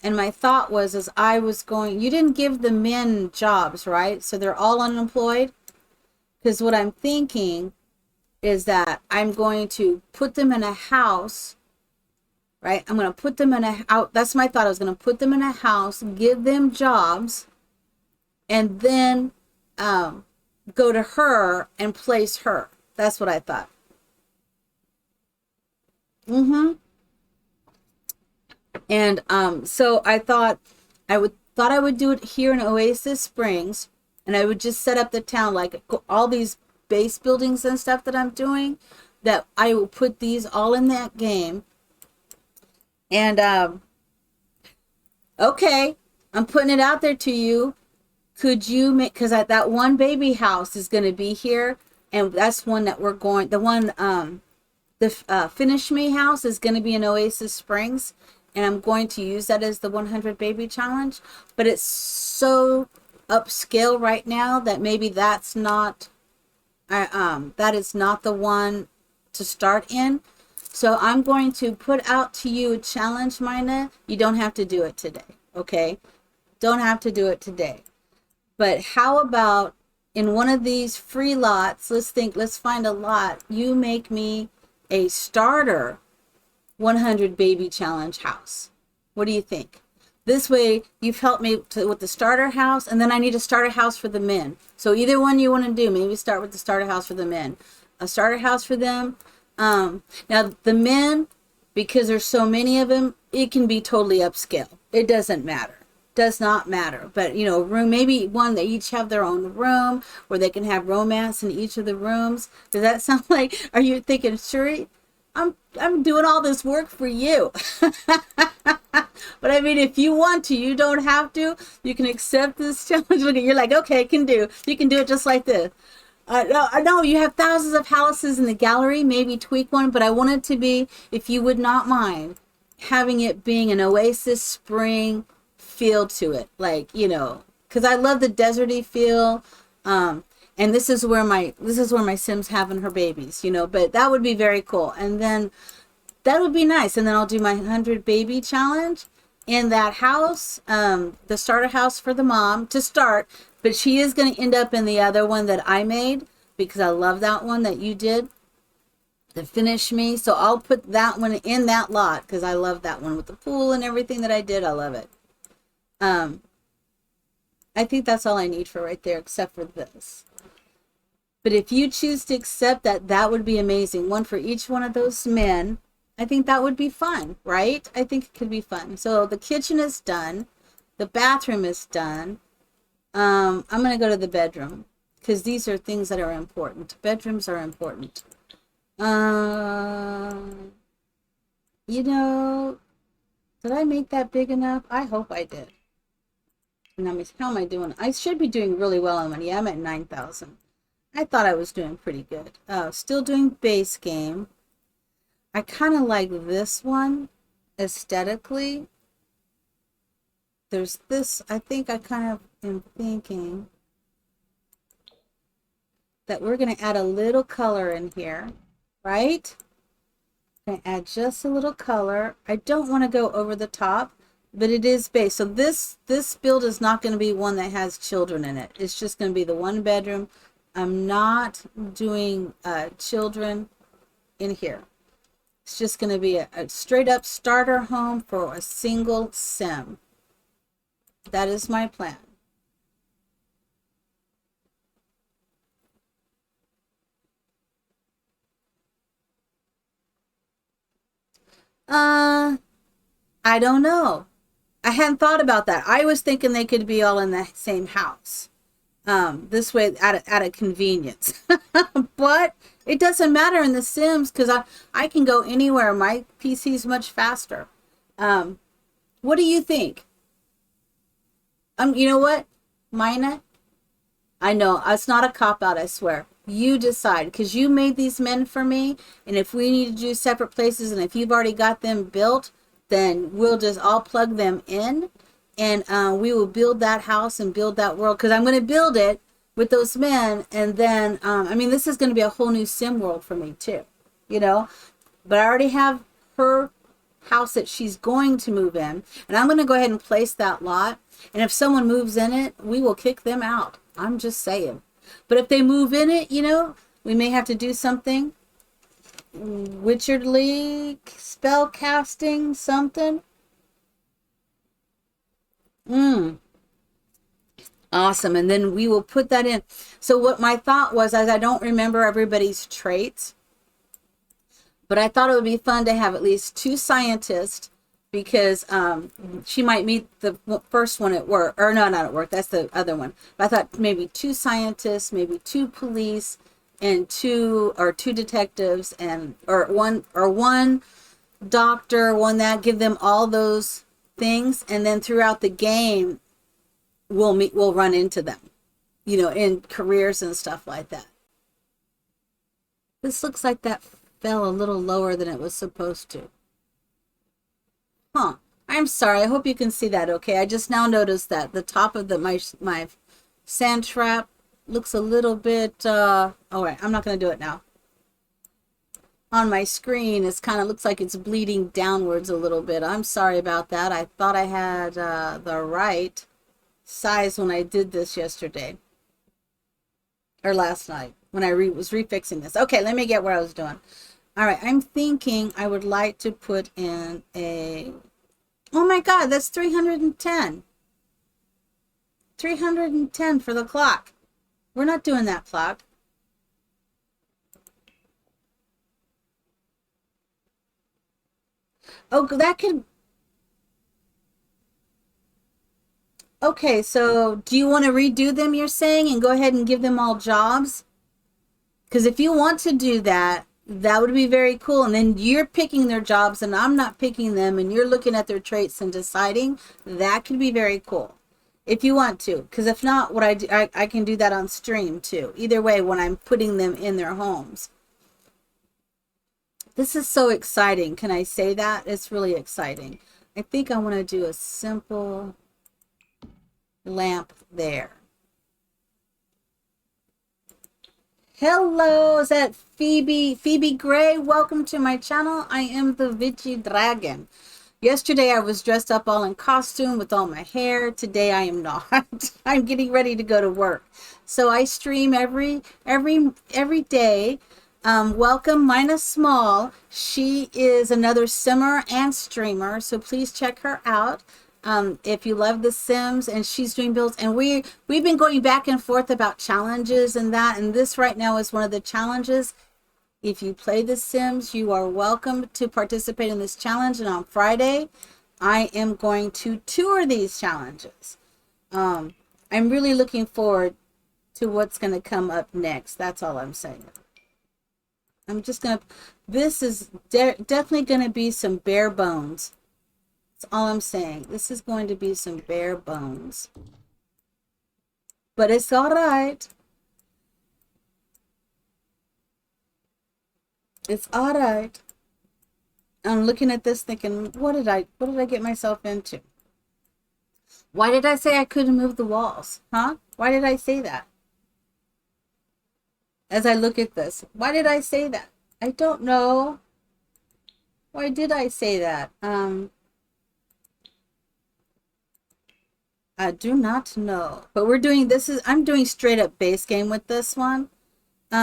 And my thought was, you didn't give the men jobs, right? So they're all unemployed. Because what I'm thinking is that I'm going to put them in a house, right? I'm going to put them that's my thought. I was going to put them in a house, give them jobs, and then go to her and place her. That's what I thought. And so I thought I would do it here in Oasis Springs, and I would just set up the town like all these base buildings and stuff that I'm doing, that I will put these all in that game. And okay, I'm putting it out there to you. Could you make, because that one baby house is going to be here, and that's one that we're going, the Finish Me house is going to be in Oasis Springs, and I'm going to use that as the 100 baby challenge, but it's so upscale right now that maybe that's not, that is not the one to start in. So I'm going to put out to you a challenge, Mina. You don't have to do it today, okay? Don't have to do it today. But how about in one of these free lots, let's find a lot, you make me a starter 100 baby challenge house. What do you think? This way you've helped me with the starter house, and then I need a starter house for the men. So either one you want to do, maybe start with the starter house for the men. A starter house for them. Now the men, because there's so many of them, it can be totally upscale. It doesn't matter. Does not matter. But you know, room, maybe one, they each have their own room where they can have romance in each of the rooms. Does that sound like, are you thinking, Shuri? I'm doing all this work for you. But I mean, if you want to, you don't have to. You can accept this challenge. Look, you're like, okay, can do. You can do it just like this. No, no, you have thousands of houses in the gallery. Maybe tweak one, but I want it to be, if you would not mind, having it being an oasis spring feel to it. Like, because I love the deserty feel. And this is where my Sims having her babies. But that would be very cool. And then that would be nice. And then I'll do my 100 baby challenge in that house, the starter house for the mom to start. But she is going to end up in the other one that I made because I love that one that you did to finish me. So I'll put that one in that lot because I love that one with the pool and everything that I did. I love it. I think that's all I need for right there, except for this. But if you choose to accept that, that would be amazing. One for each one of those men. I think that would be fun, right? I think it could be fun. So the kitchen is done. The bathroom is done. I'm going to go to the bedroom because these are things that are important. Bedrooms are important. Did I make that big enough? I hope I did. And how am I doing? I should be doing really well on money. Yeah, I'm at 9,000. I thought I was doing pretty good. Still doing base game. I kind of like this one aesthetically. There's this, I think I kind of am thinking that we're going to add a little color in here, right? I'm going to add just a little color. I don't want to go over the top, but it is base. So this build is not going to be one that has children in it. It's just going to be the one bedroom. I'm not doing children in here. It's just going to be a straight up starter home for a single sim. That is my plan. I don't know. I hadn't thought about that. I was thinking they could be all in the same house. This way at a convenience. But it doesn't matter in the Sims because I can go anywhere. My PC is much faster. What do you think? You know what, Mina? I know it's not a cop out. I swear. You decide because you made these men for me, and if we need to do separate places, and if you've already got them built, then I'll plug them in, and we will build that house and build that world because I'm going to build it with those men, and then this is going to be a whole new sim world for me too, but I already have her house that she's going to move in, and I'm going to go ahead and place that lot, and if someone moves in it, we will kick them out. I'm just saying. But if they move in it, we may have to do something witcherly spell casting something. Awesome. And then we will put that in. So what my thought was, as I don't remember everybody's traits, but I thought it would be fun to have at least 2 scientists because she might meet the first one at work, or no, not at work. That's the other one. But I thought maybe 2 scientists, maybe 2 police, and 2 detectives, or one doctor, one that, give them all those things, and then throughout the game, we'll run into them, in careers and stuff like that. This looks like that fell a little lower than it was supposed to. Huh. I'm sorry. I hope you can see that okay. I just now noticed that the top of my Sandtrap looks a little bit, all right, I'm not going to do it now. On my screen, it kind of looks like it's bleeding downwards a little bit. I'm sorry about that. I thought I had the right size when I did this yesterday. Or last night when I was refixing this. Okay, let me get what I was doing. All right, I'm thinking I would like to put in a... Oh my God, that's 310. 310 for the clock. We're not doing that clock. Oh, that could... Okay, so do you want to redo them, you're saying, and go ahead and give them all jobs? Because if you want to do that, That would be very cool. And then you're picking their jobs and I'm not picking them, and you're looking at their traits and deciding. That could be very cool if you want to. Because if not, what I do, I can do that on stream too. Either way, when I'm putting them in their homes. This is so exciting. Can I say that? It's really exciting. I think I want to do a simple lamp there. Hello, is that Phoebe? Phoebe Gray, welcome to my channel. I am the Vici Dragon. Yesterday I was dressed up all in costume with all my hair. Today I am not. I'm getting ready to go to work. So I stream every day. Welcome Mina Small. She is another simmer and streamer, so please check her out. If you love The Sims, and she's doing builds, and we've been going back and forth about challenges and that, and this right now is one of the challenges. If you play The Sims, you are welcome to participate in this challenge, and on Friday I am going to tour these challenges. I'm really looking forward to what's going to come up next. That's all I'm saying. I'm just going to, this is definitely going to be some bare bones. That's all I'm saying. This is going to be some bare bones. But it's all right. It's all right. I'm looking at this thinking, what did I get myself into? Why did I say I couldn't move the walls? Huh? Why did I say that? As I look at this, why did I say that? I don't know. Why did I say that? I do not know. But we're doing, I'm doing straight up base game with this one.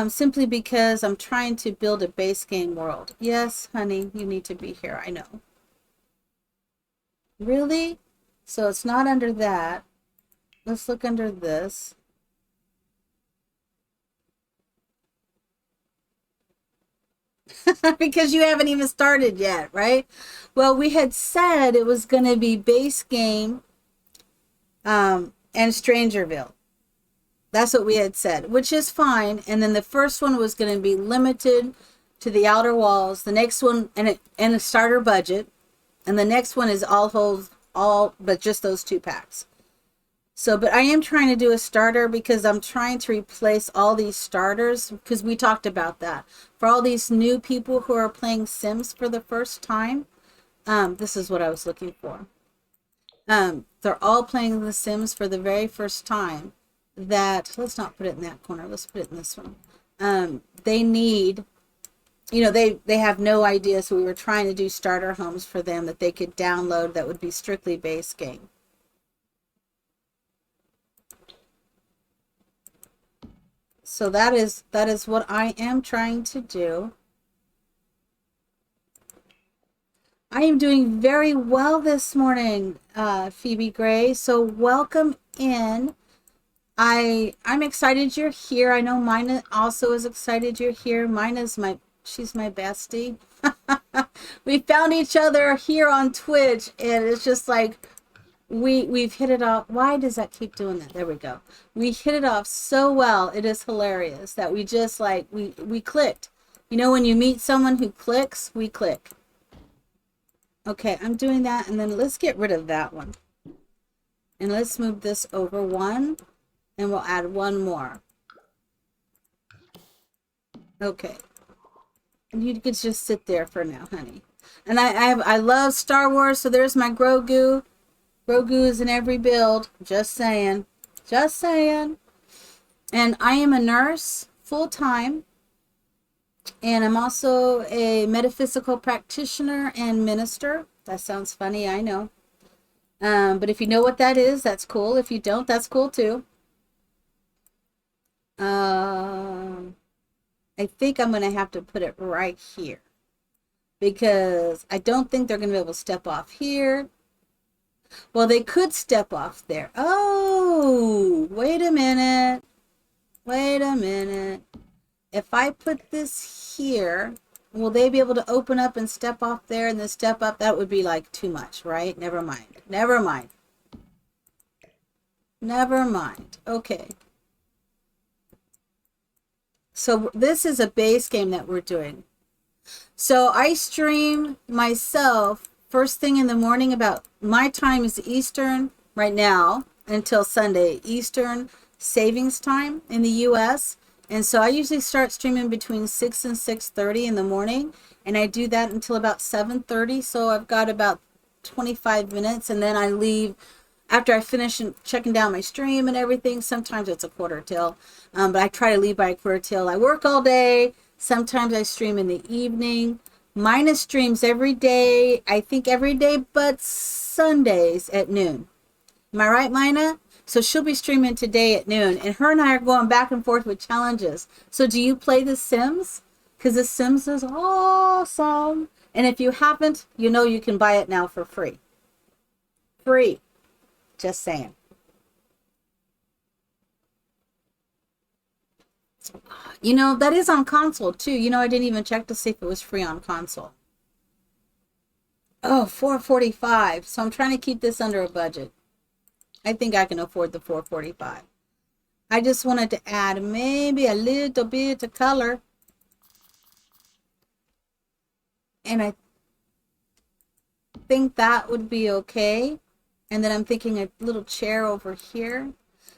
Simply because I'm trying to build a base game world. Yes, honey, you need to be here. I know. Really? So it's not under that. Let's look under this. Because you haven't even started yet, right? Well, we had said it was going to be base game and Strangerville. That's what we had said, which is fine. And then the first one was going to be limited to the outer walls. The next one, and a starter budget. And the next one is all but just those 2 packs. So, but I am trying to do a starter because I'm trying to replace all these starters, because we talked about that. For all these new people who are playing Sims for the first time, this is what I was looking for. They're all playing The Sims for the very first time. That, let's not put it in that corner, let's put it in this one. They need, they have no idea, so we were trying to do starter homes for them that they could download that would be strictly base game. So that is what I am trying to do. I am doing very well this morning, Phoebe Gray. So welcome in. I'm excited you're here. I know Mina also is excited you're here. She's my bestie. We found each other here on Twitch, and it's just like we've hit it off. Why does that keep doing that? There we go. We hit it off so well. It is hilarious that we just like we clicked. You know, when you meet someone who clicks, we click. Okay, I'm doing that, and then let's get rid of that one. And let's move this over one. And we'll add one more. Okay. And you could just sit there for now, honey. And I love Star Wars, so there's my Grogu. Grogu is in every build. Just saying. Just saying. And I am a nurse full-time. And I'm also a metaphysical practitioner and minister. That sounds funny, I know. But if you know what that is, that's cool. If you don't, that's cool too. I think I'm going to have to put it right here, because I don't think they're going to be able to step off here. Well, they could step off there. Oh, wait a minute. Wait a minute. If I put this here, will they be able to open up and step off there and then step up? That would be like too much, right? Never mind. Never mind. Never mind. Okay. So this is a base game that we're doing. So I stream myself first thing in the morning. About my time is Eastern right now until Sunday, Eastern savings time in the US. And so I usually start streaming between 6 and 6:30 in the morning, and I do that until about 7:30. So I've got about 25 minutes, and then I leave after I finish checking down my stream and everything. Sometimes it's a quarter till, but I try to leave by a quarter till. I work all day. Sometimes I stream in the evening. Mina streams every day, I think every day but Sundays at noon. Am I right, Mina? So she'll be streaming today at noon, and her and I are going back and forth with challenges. So do you play The Sims? Because The Sims is awesome. And if you haven't, you know you can buy it now for free. Free. Just saying. You know, that is on console too. You know, I didn't even check to see if it was free on console. Oh, 445. So I'm trying to keep this under a budget. I think I can afford the 445. I just wanted to add maybe a little bit of color. And I think that would be okay. And then I'm thinking a little chair over here.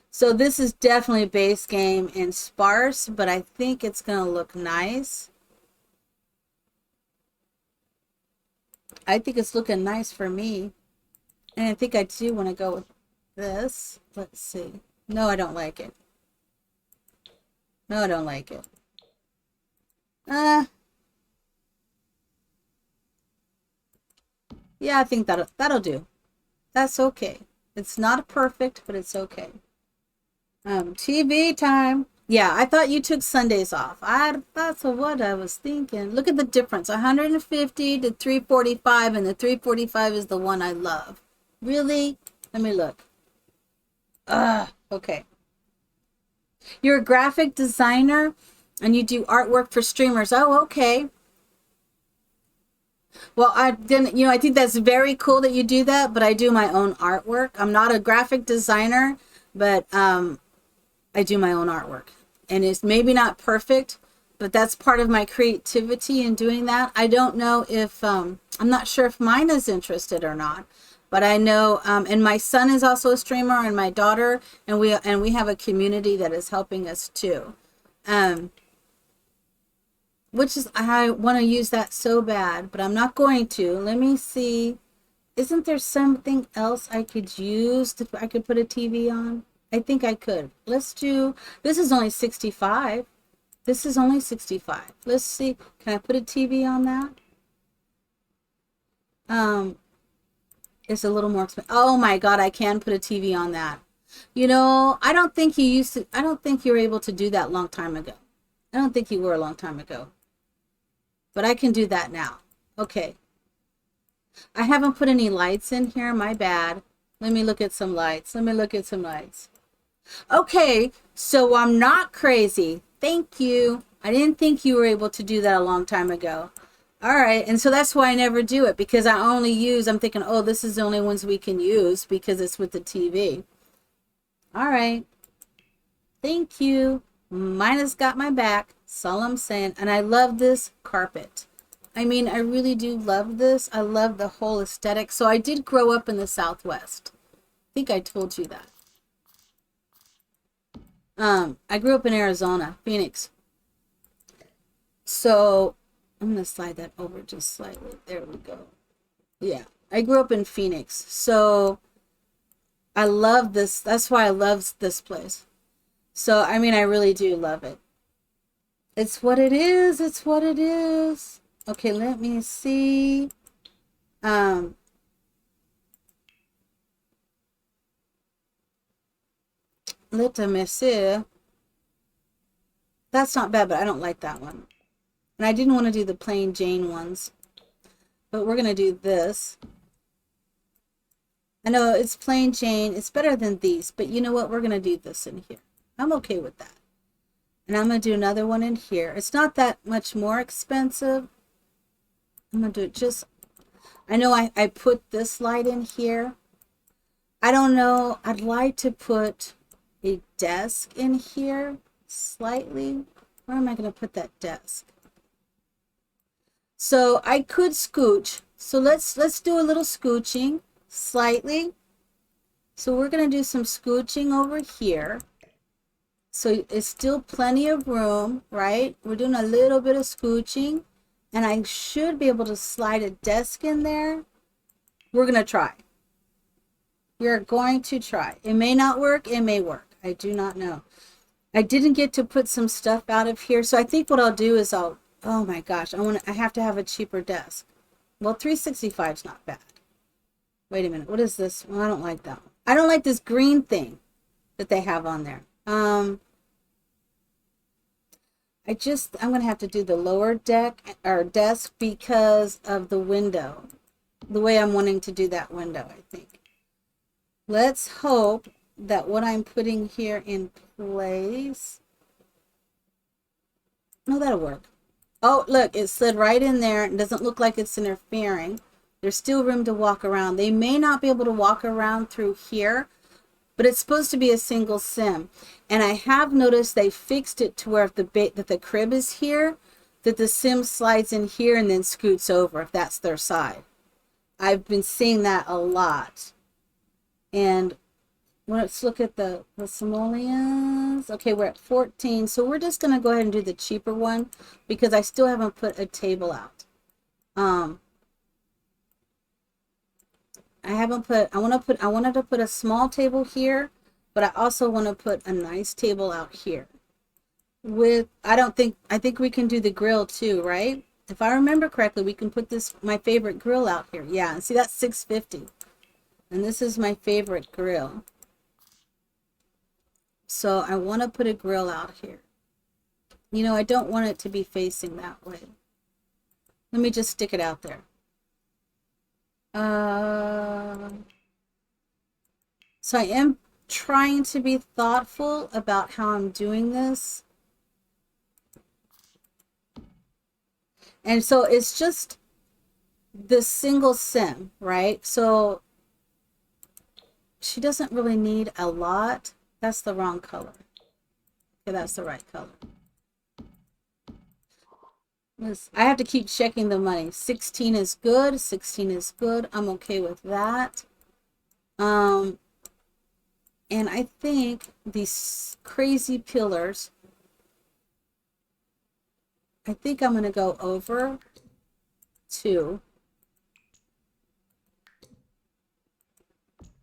So this is definitely base game and sparse, but I think it's going to look nice. I think it's looking nice for me. And I think I do want to go with this. Let's see. No, I don't like it. No, I don't like it. Yeah, I think that'll do. That's okay. It's not perfect, but it's okay. TV time. Yeah, I thought you took Sundays off. That's what I was thinking. Look at the difference. 150 to 345, and the 345 is the one I love. Really? Let me look. Okay. You're a graphic designer and you do artwork for streamers. Oh, okay. Well, I didn't, I think that's very cool that you do that, but I do my own artwork. I'm not a graphic designer, but I do my own artwork. And it's maybe not perfect, but that's part of my creativity in doing that. I don't know if, I'm not sure if mine is interested or not, but I know, and my son is also a streamer, and my daughter, and we have a community that is helping us too. Which is, I want to use that so bad, but I'm not going to. Let me see. Isn't there something else I could use I could put a TV on? I think I could. Let's do, this is only 65. This is only 65. Let's see. Can I put a TV on that? It's a little more expensive. Oh my God, I can put a TV on that. I don't think I don't think you were able to do that a long time ago. I don't think you were a long time ago. But I can do that now. Okay. I haven't put any lights in here. My bad. Let me look at some lights. Okay, so I'm not crazy. Thank you. I didn't think you were able to do that a long time ago. All right, and so that's why I never do it, because I'm thinking, oh, this is the only ones we can use because it's with the TV. All right. Thank you. Mine has got my back. That's all I'm saying. And I love this carpet. I mean, I really do love this. I love the whole aesthetic. So I did grow up in the Southwest. I think I told you that. I grew up in Arizona, Phoenix. So I'm going to slide that over just slightly. There we go. Yeah, I grew up in Phoenix. So I love this. That's why I love this place. So, I mean, I really do love it. It's what it is. It's what it is. Okay, let me see. Let me see. That's not bad, but I don't like that one. And I didn't want to do the plain Jane ones. But we're going to do this. I know it's plain Jane. It's better than these. But you know what? We're going to do this in here. I'm okay with that. And I'm going to do another one in here. It's not that much more expensive. I'm going to do it just... I know I put this light in here. I don't know. I'd like to put a desk in here slightly. Where am I going to put that desk? So I could scooch. So let's do a little scooching slightly. So we're going to do some scooching over here. So it's still plenty of room, right? We're doing a little bit of scooching, and I should be able to slide a desk in there. We're going to try. We're going to try. It may not work. It may work. I do not know. I didn't get to put some stuff out of here. So I think what I'll do is oh my gosh, I have to have a cheaper desk. Well, 365 is not bad. Wait a minute. What is this? Well, I don't like that one. I don't like this green thing that they have on there. I'm going to have to do the lower deck or desk because of the window. The way I'm wanting to do that window, I think. Let's hope that what I'm putting here in place. No, that'll work. Oh, look, it slid right in there. It doesn't look like it's interfering. There's still room to walk around. They may not be able to walk around through here, but it's supposed to be a single sim. And I have noticed they fixed it to where if that the crib is here, that the sim slides in here and then scoots over if that's their side. I've been seeing that a lot. And let's look at the simoleons. Okay, we're at 14. So we're just going to go ahead and do the cheaper one because I still haven't put a table out. I wanted to put a small table here, but I also want to put a nice table out here. I think we can do the grill too, right? If I remember correctly, we can put my favorite grill out here. Yeah, and see that's $6.50. And this is my favorite grill. So I want to put a grill out here. You know, I don't want it to be facing that way. Let me just stick it out there. So I am trying to be thoughtful about how I'm doing this. And so it's just the single sim, right? So she doesn't really need a lot. That's the wrong color. Okay, that's the right color. I have to keep checking the money. 16 is good. 16 is good. I'm okay with that. And I think these crazy pillars, I think I'm going to go over 2.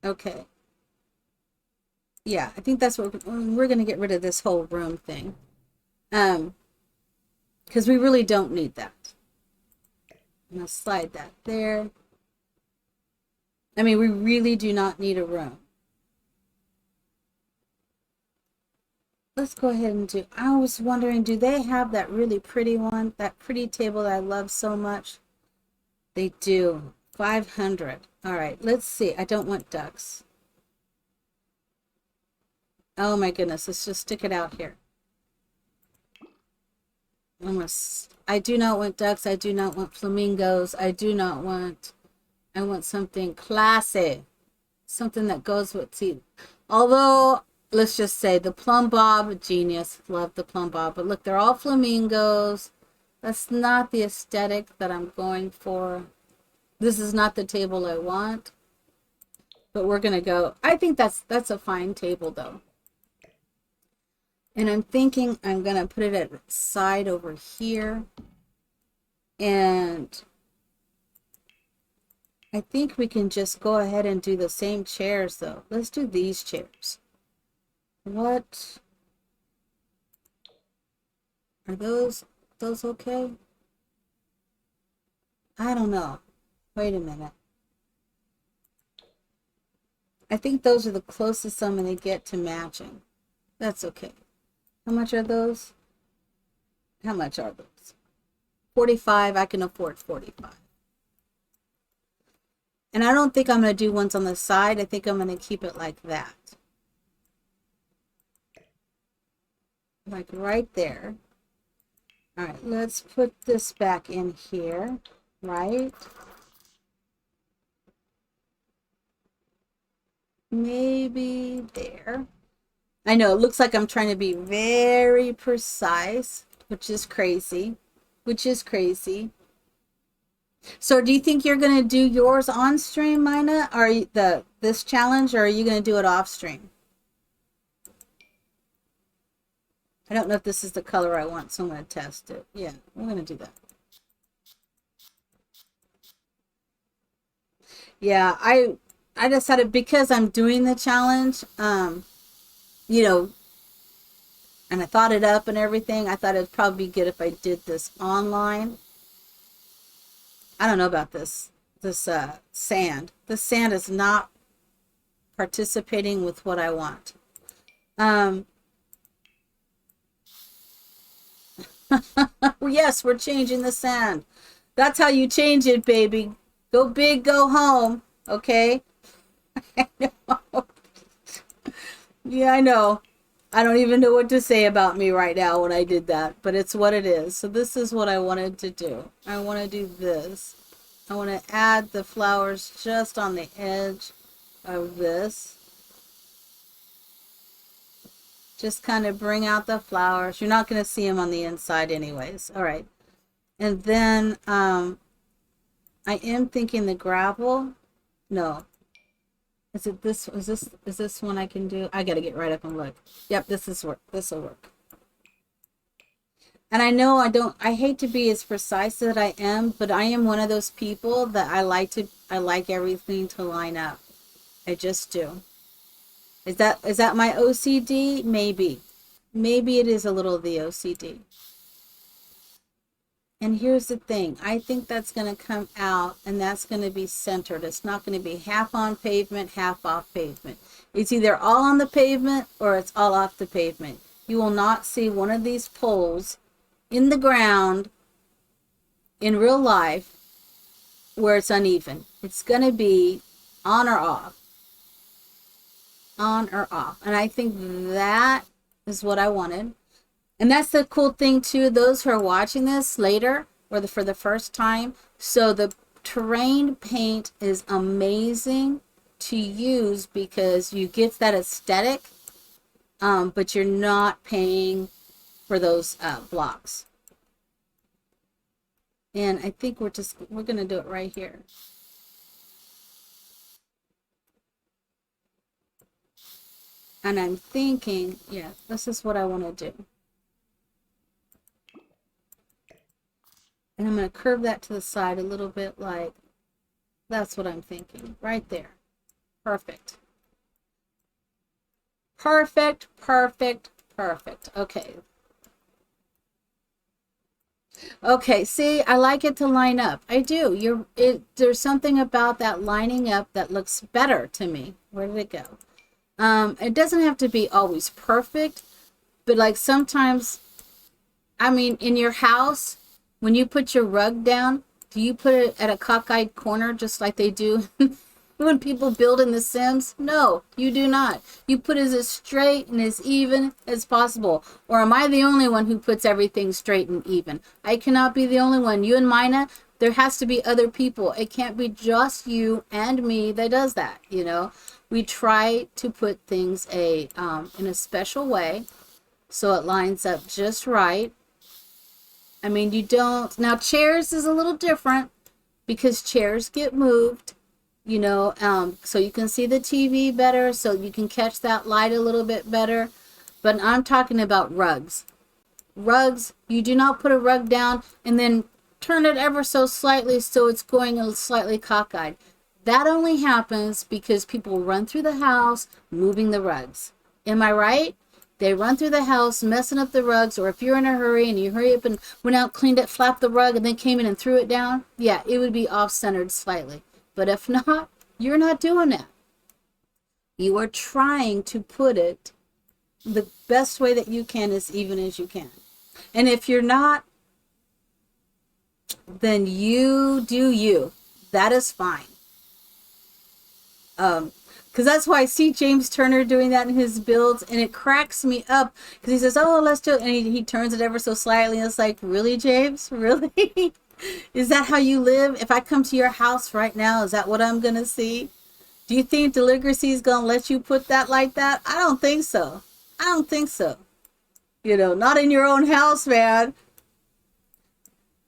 Okay. Yeah, I think that's what we're going to get rid of this whole room thing. Because we really don't need that. I'm going to slide that there. I mean, we really do not need a room. Let's go ahead and do, I was wondering, do they have that really pretty one? That pretty table that I love so much? They do. 500. All right, let's see. I don't want ducks. Oh my goodness, let's just stick it out here. I do not want ducks. I do not want flamingos. I want something classy. Something that goes with tea. Although, let's just say the plum bob, genius. Love the plum bob. But look, they're all flamingos. That's not the aesthetic that I'm going for. This is not the table I want. But we're going to go. I think that's a fine table though. And I'm thinking I'm going to put it at the side over here. And I think we can just go ahead and do the same chairs though. Let's do these chairs. What? Are those okay? I don't know. Wait a minute. I think those are the closest I'm going to get to matching. That's okay. How much are those? How much are those? 45. I can afford 45. And I don't think I'm going to do ones on the side. I think I'm going to keep it like that. Like right there. All right, let's put this back in here, right? Maybe there. I know it looks like I'm trying to be very precise, which is crazy. So do you think you're going to do yours on stream, Mina, or this challenge, or are you going to do it off stream? I don't know if this is the color I want, so I'm going to test it. Yeah, we're going to do that. Yeah, I decided because I'm doing the challenge, you know, and I thought it up and everything. I thought it'd probably be good if I did this online. I don't know about this sand. This sand is not participating with what I want. Um, yes, we're changing the sand. That's how you change it, baby. Go big, go home. Okay? Yeah, I know. I don't even know what to say about me right now when I did that, but it's what it is. So this is what I wanted to do. I want to do this. I want to add the flowers just on the edge of this. Just kind of bring out the flowers. You're not going to see them on the inside anyways. All right. And then I am thinking the gravel. No. Is it this? Is this one I can do? I got to get right up and look. Yep, this is work. This will work. And I know I hate to be as precise as I am, but I am one of those people that I like everything to line up. I just do. Is that my OCD? Maybe. Maybe it is a little of the OCD. And here's the thing. I think that's going to come out and that's going to be centered. It's not going to be half on pavement, half off pavement. It's either all on the pavement or it's all off the pavement. You will not see one of these poles in the ground in real life where it's uneven. It's going to be on or off. On or off. And I think that is what I wanted. And that's the cool thing too, those who are watching this later or for the first time. So the terrain paint is amazing to use because you get that aesthetic, but you're not paying for those blocks. And I think we're going to do it right here. And I'm thinking, yeah, this is what I want to do. And I'm going to curve that to the side a little bit, like that's what I'm thinking right there. Perfect. Perfect, perfect, perfect. Okay. Okay, see, I like it to line up. I do. There's something about that lining up that looks better to me. Where did it go? It doesn't have to be always perfect, but like sometimes, I mean, in your house, when you put your rug down, do you put it at a cockeyed corner just like they do when people build in The Sims? No, you do not. You put it as straight and as even as possible. Or am I the only one who puts everything straight and even? I cannot be the only one. You and Mina, there has to be other people. It can't be just you and me that does that, you know? We try to put things in a special way so it lines up just right. I mean, you don't... Now, chairs is a little different because chairs get moved, you know, so you can see the TV better, so you can catch that light a little bit better. But I'm talking about rugs. Rugs, you do not put a rug down and then turn it ever so slightly so it's going slightly cockeyed. That only happens because people run through the house moving the rugs. Am I right? They run through the house messing up the rugs, or if you're in a hurry and you hurry up and went out, cleaned it, flapped the rug, and then came in and threw it down, yeah, it would be off-centered slightly. But if not, you're not doing that. You are trying to put it the best way that you can, as even as you can. And if you're not, then you do you. That is fine. Because that's why I see James Turner doing that in his builds, and it cracks me up because he says, oh, let's do it, and he turns it ever so slightly, and it's like, really, James? Really? Is that how you live? If I come to your house right now, is that what I'm going to see? Do you think Deligracy is going to let you put that like that? I don't think so. I don't think so. You know, not in your own house, man.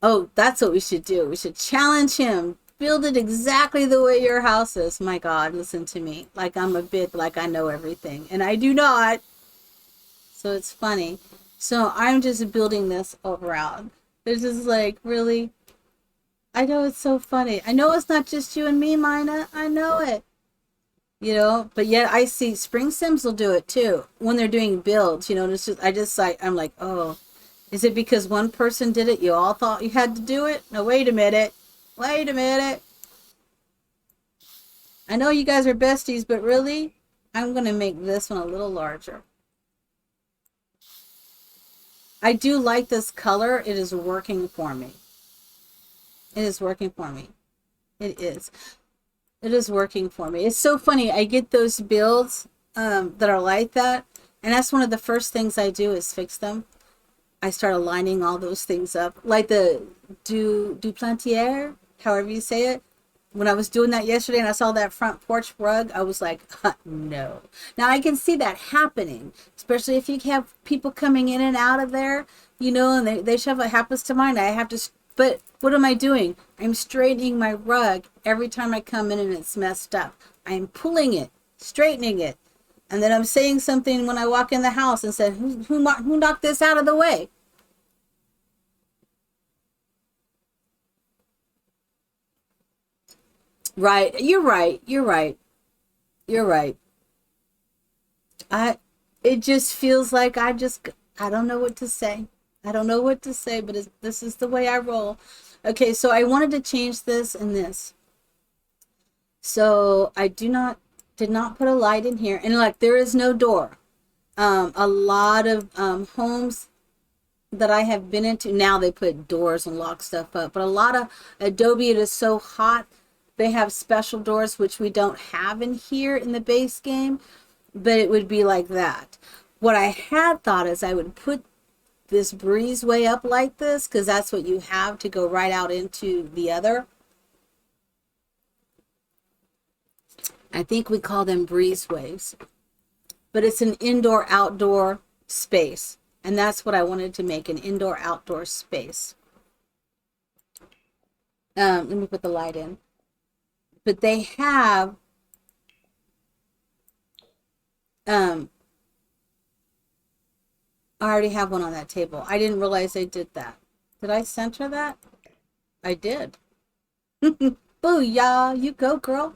Oh, that's what we should do. We should challenge him. Build it exactly the way your house is. My God, listen to me. Like I'm a bit like I know everything. And I do not. So it's funny. So I'm just building this around. It's just like, really? I know it's so funny. I know it's not just you and me, Mina. I know it. But yet I see Spring Sims will do it too when they're doing builds. It's just I'm like, oh, is it because one person did it? You all thought you had to do it? No, wait a minute. Wait a minute. I know you guys are besties, but really, I'm gonna make this one a little larger. I do like this color. It is working for me. It is working for me. It is. It is working for me. It's so funny. I get those builds that are like that, and that's one of the first things I do is fix them. I start aligning all those things up, like the du plantier, however you say it. When I was doing that yesterday and I saw that front porch rug, I was like, no. Now I can see that happening, especially if you have people coming in and out of there, and they shove what happens to mine. I have to, but what am I doing? I'm straightening my rug every time I come in and it's messed up. I'm pulling it, straightening it. And then I'm saying something when I walk in the house and said, who knocked this out of the way? Right. You're right. You're right. You're right. I it just feels like I don't know what to say. I don't know what to say, but this is the way I roll. Okay, so I wanted to change this and this. So I did not put a light in here, and like there is no door. A lot of homes that I have been into now they put doors and lock stuff up, but a lot of Adobe, it is so hot. They have special doors which we don't have in here in the base game, but it would be like that. What I had thought is I would put this breezeway up like this because that's what you have to go right out into the other. I think we call them breezeways, but it's an indoor outdoor space, and that's what I wanted to make, an indoor outdoor space. Let me put the light in. But they have I already have one on that table. I didn't realize they did that. Did I center that? I did. Booyah, you go, girl.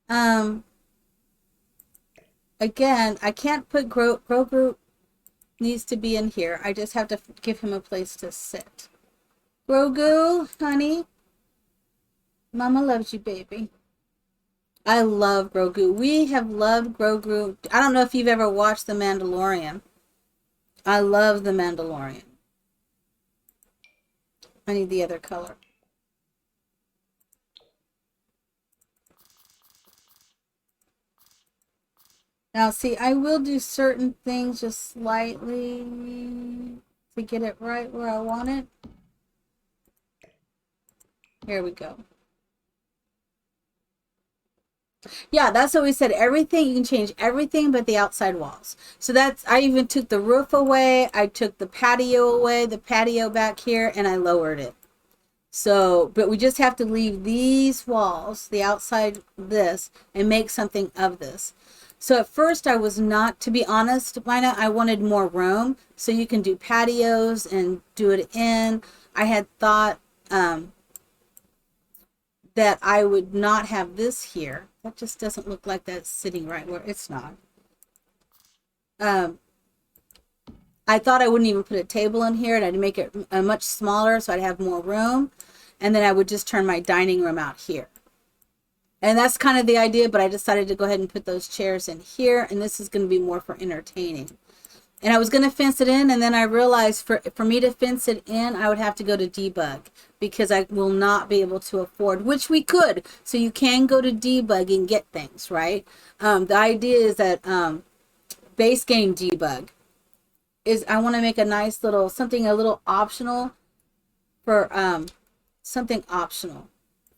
Um, Again, I can't put Grogu needs to be in here. I just have to give him a place to sit. Grogu, honey. Mama loves you, baby. I love Grogu. We have loved Grogu. I don't know if you've ever watched The Mandalorian. I love The Mandalorian. I need the other color. Now, see, I will do certain things just slightly to get it right where I want it. Here we go. Yeah, that's what we said. Everything, you can change everything but the outside walls. So I even took the roof away. I took the patio away, the patio back here, and I lowered it. So, but we just have to leave these walls, the outside, this, and make something of this. So at first I was not, to be honest, Mina, I wanted more room so you can do patios and do it in. I had thought that I would not have this here. That just doesn't look like that's sitting right where it's not. Um, I thought I wouldn't even put a table in here and I'd make it much smaller so I'd have more room. And then I would just turn my dining room out here. And that's kind of the idea, but I decided to go ahead and put those chairs in here, and this is going to be more for entertaining. And I was going to fence it in, and then I realized for me to fence it in, I would have to go to debug because I will not be able to afford, which we could. So you can go to debug and get things, right? The idea is that base game debug is I want to make a nice little, something a little optional for something optional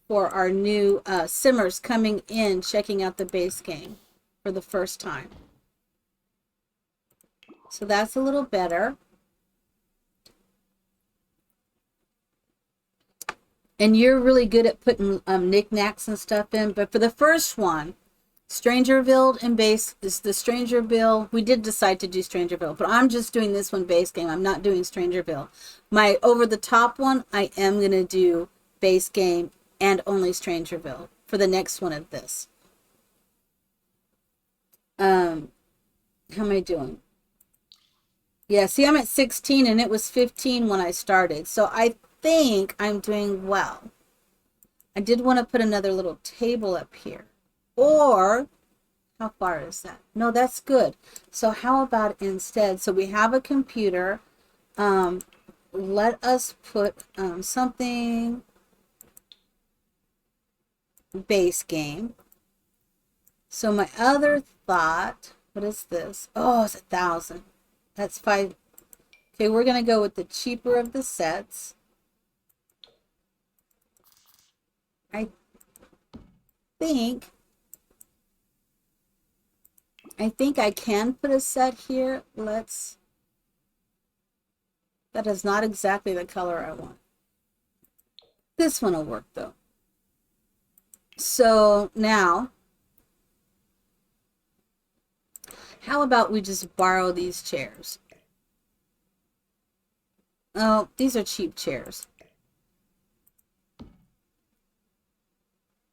for our new simmers coming in, checking out the base game for the first time. So that's a little better. And you're really good at putting knickknacks and stuff in. But for the first one, Strangerville and base is the Strangerville. We did decide to do Strangerville, but I'm just doing this one base game. I'm not doing Strangerville. My over the top one, I am going to do base game and only Strangerville for the next one of this. How am I doing? Yeah, see, I'm at 16 and it was 15 when I started. So I think I'm doing well. I did want to put another little table up here. Or, how far is that? No, that's good. So how about instead, so we have a computer. Let us put something base game. So my other thought, what is this? Oh, it's 1,000. That's 5. Okay, we're going to go with the cheaper of the sets. I think I can put a set here. That is not exactly the color I want. This one will work though. So now, how about we just borrow these chairs? Oh, these are cheap chairs.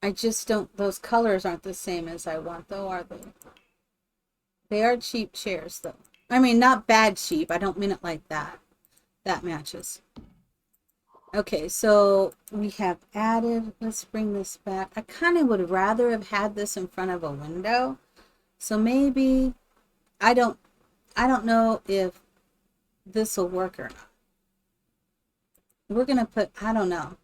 I just don't, those colors aren't the same as I want though, are they? They are cheap chairs though. I mean, not bad cheap. I don't mean it like that. That matches. Okay, so we have added, let's bring this back. I kind of would rather have had this in front of a window. So maybe, I don't know if this will work or not. We're going to put, I don't know.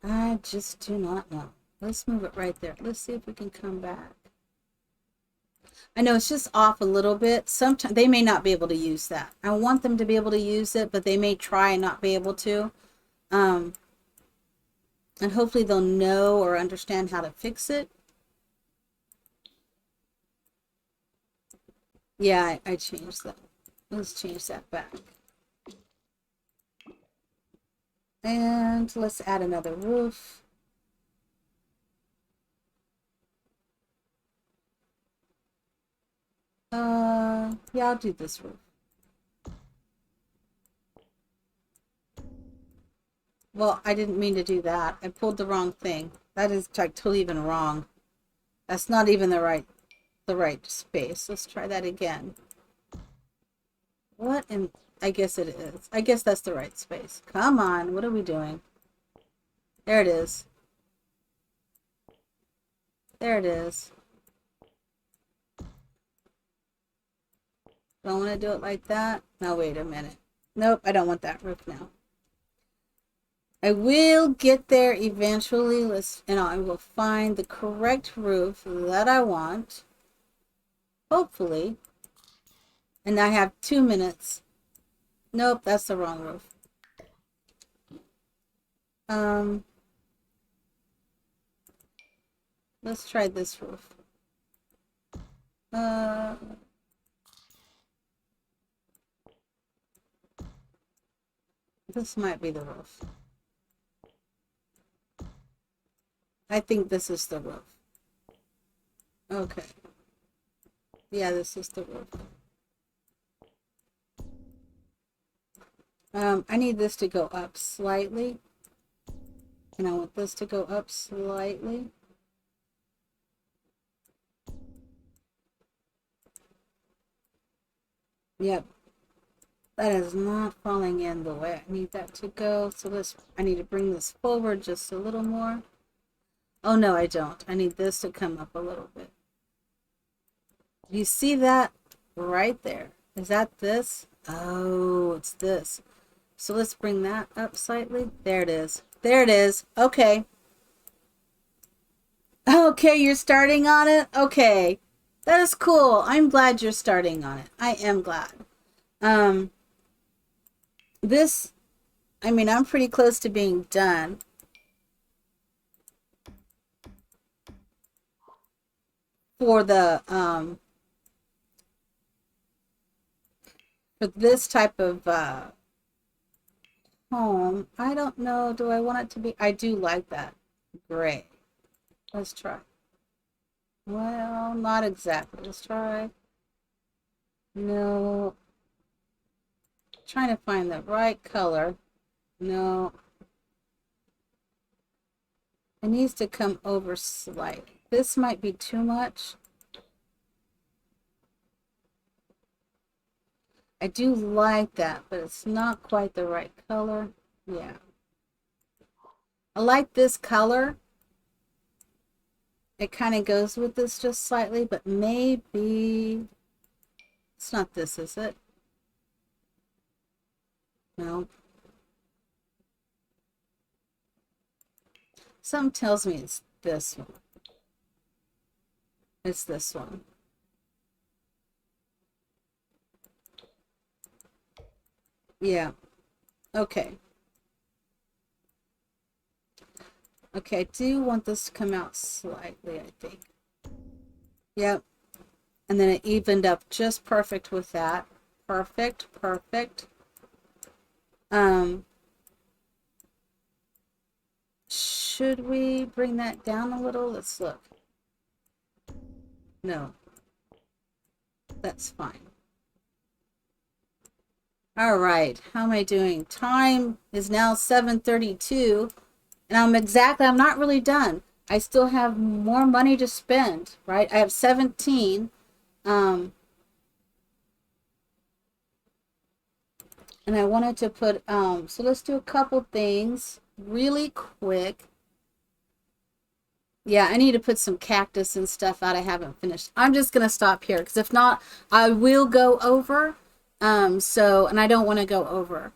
I just do not know. Let's move it right there. Let's see if we can come back. I know it's just off a little bit. Sometimes they may not be able to use that. I want them to be able to use it, but they may try and not be able to. And hopefully they'll know or understand how to fix it. Yeah, I changed that. Let's change that back. And let's add another roof. Yeah, I'll do this roof. Well, I didn't mean to do that. I pulled the wrong thing. That is like totally even wrong. That's not even the right space. Let's try that again. What? And I guess it is. I guess that's the right space. Come on, what are we doing? There it is. There it is. Don't want to do it like that. No, wait a minute. Nope, I don't want that roof now. I will get there eventually. And I will find the correct roof that I want. Hopefully. And I have 2 minutes. Nope, that's the wrong roof. Let's try this roof. This might be the roof. I think this is the roof. Okay. Yeah, this is the roof. I need this to go up slightly. And I want this to go up slightly. Yep. That is not falling in the way I need that to go. So I need to bring this forward just a little more. Oh no, I don't. I need this to come up a little bit. You see that right there? Is that this? Oh, it's this. So let's bring that up slightly. There it is. There it is. Okay. Okay, you're starting on it? Okay. That is cool. I'm glad you're starting on it. I am glad. This, I mean, I'm pretty close to being done. For the for this type of home. I don't know. Do I want it to be? I do like that gray. Let's try. Well, not exactly. Let's try. No. Trying to find the right color. No. It needs to come over slightly. This might be too much. I do like that, but it's not quite the right color. Yeah. I like this color. It kind of goes with this just slightly, but maybe it's not this, is it? No. Something tells me it's this one. It's this one. Yeah. Okay. Okay, I do want this to come out slightly, I think. Yep. And then it evened up just perfect with that. Perfect, perfect. Should we bring that down a little? Let's look. No. That's fine. All right, how am I doing? Time is now 7:32, and I'm not really done. I still have more money to spend, right? I have 17. And I wanted to put, so let's do a couple things really quick. Yeah, I need to put some cactus and stuff out I haven't finished. I'm just going to stop here because if not, I will go over. And I don't want to go over.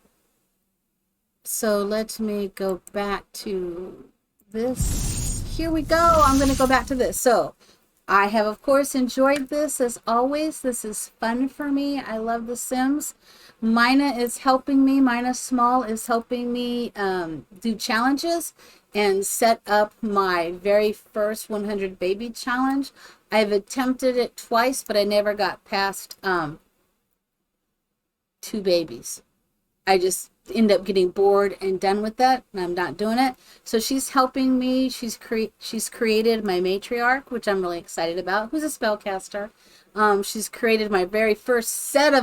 So let me go back to this. Here we go. I'm going to go back to this. So I have, of course, enjoyed this as always. This is fun for me. I love The Sims. Mina is helping me. Mina Small is helping me do challenges and set up my very first 100 baby challenge. I've attempted it twice, but I never got past 2 babies. I just end up getting bored and done with that, and I'm not doing it. So she's helping me. She's created my matriarch, which I'm really excited about, who's a spellcaster. She's created my very first set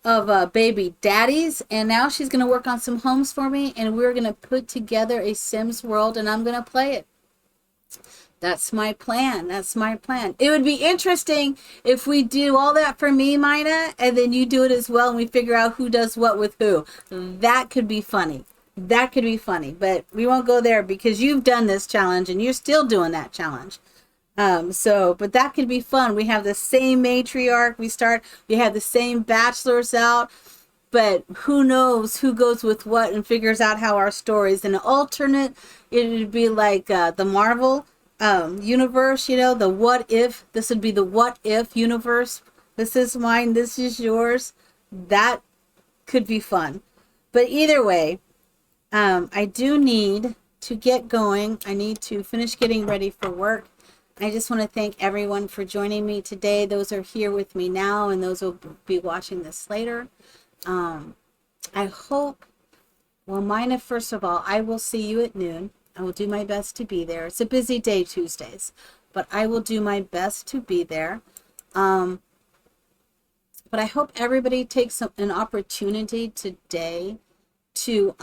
of baby daddies, and now she's going to work on some homes for me, and we're going to put together a Sims world, and I'm going to play it. That's my plan. That's my plan. It would be interesting if we do all that for me, Mina, and then you do it as well, and we figure out who does what with who. That could be funny. That could be funny, but we won't go there because you've done this challenge, and you're still doing that challenge. But that could be fun. We have the same matriarch. We have the same bachelors out, but who knows who goes with what and figures out how our stories. In an alternate, it would be like the Marvel universe, the what if. This would be the what if universe. This is mine, this is yours. That could be fun. But either way, I do need to get going. I need to finish getting ready for work. I just want to thank everyone for joining me today. Those are here with me now, and those will be watching this later. I hope, well, Mina, first of all, I will see you at noon. I will do my best to be there. It's a busy day, Tuesdays, but I will do my best to be there. But I hope everybody takes an opportunity today to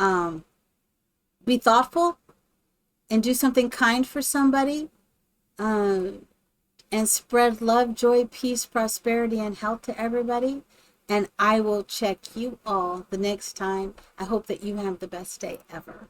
be thoughtful and do something kind for somebody, and spread love, joy, peace, prosperity, and health to everybody. And I will check you all the next time. I hope that you have the best day ever.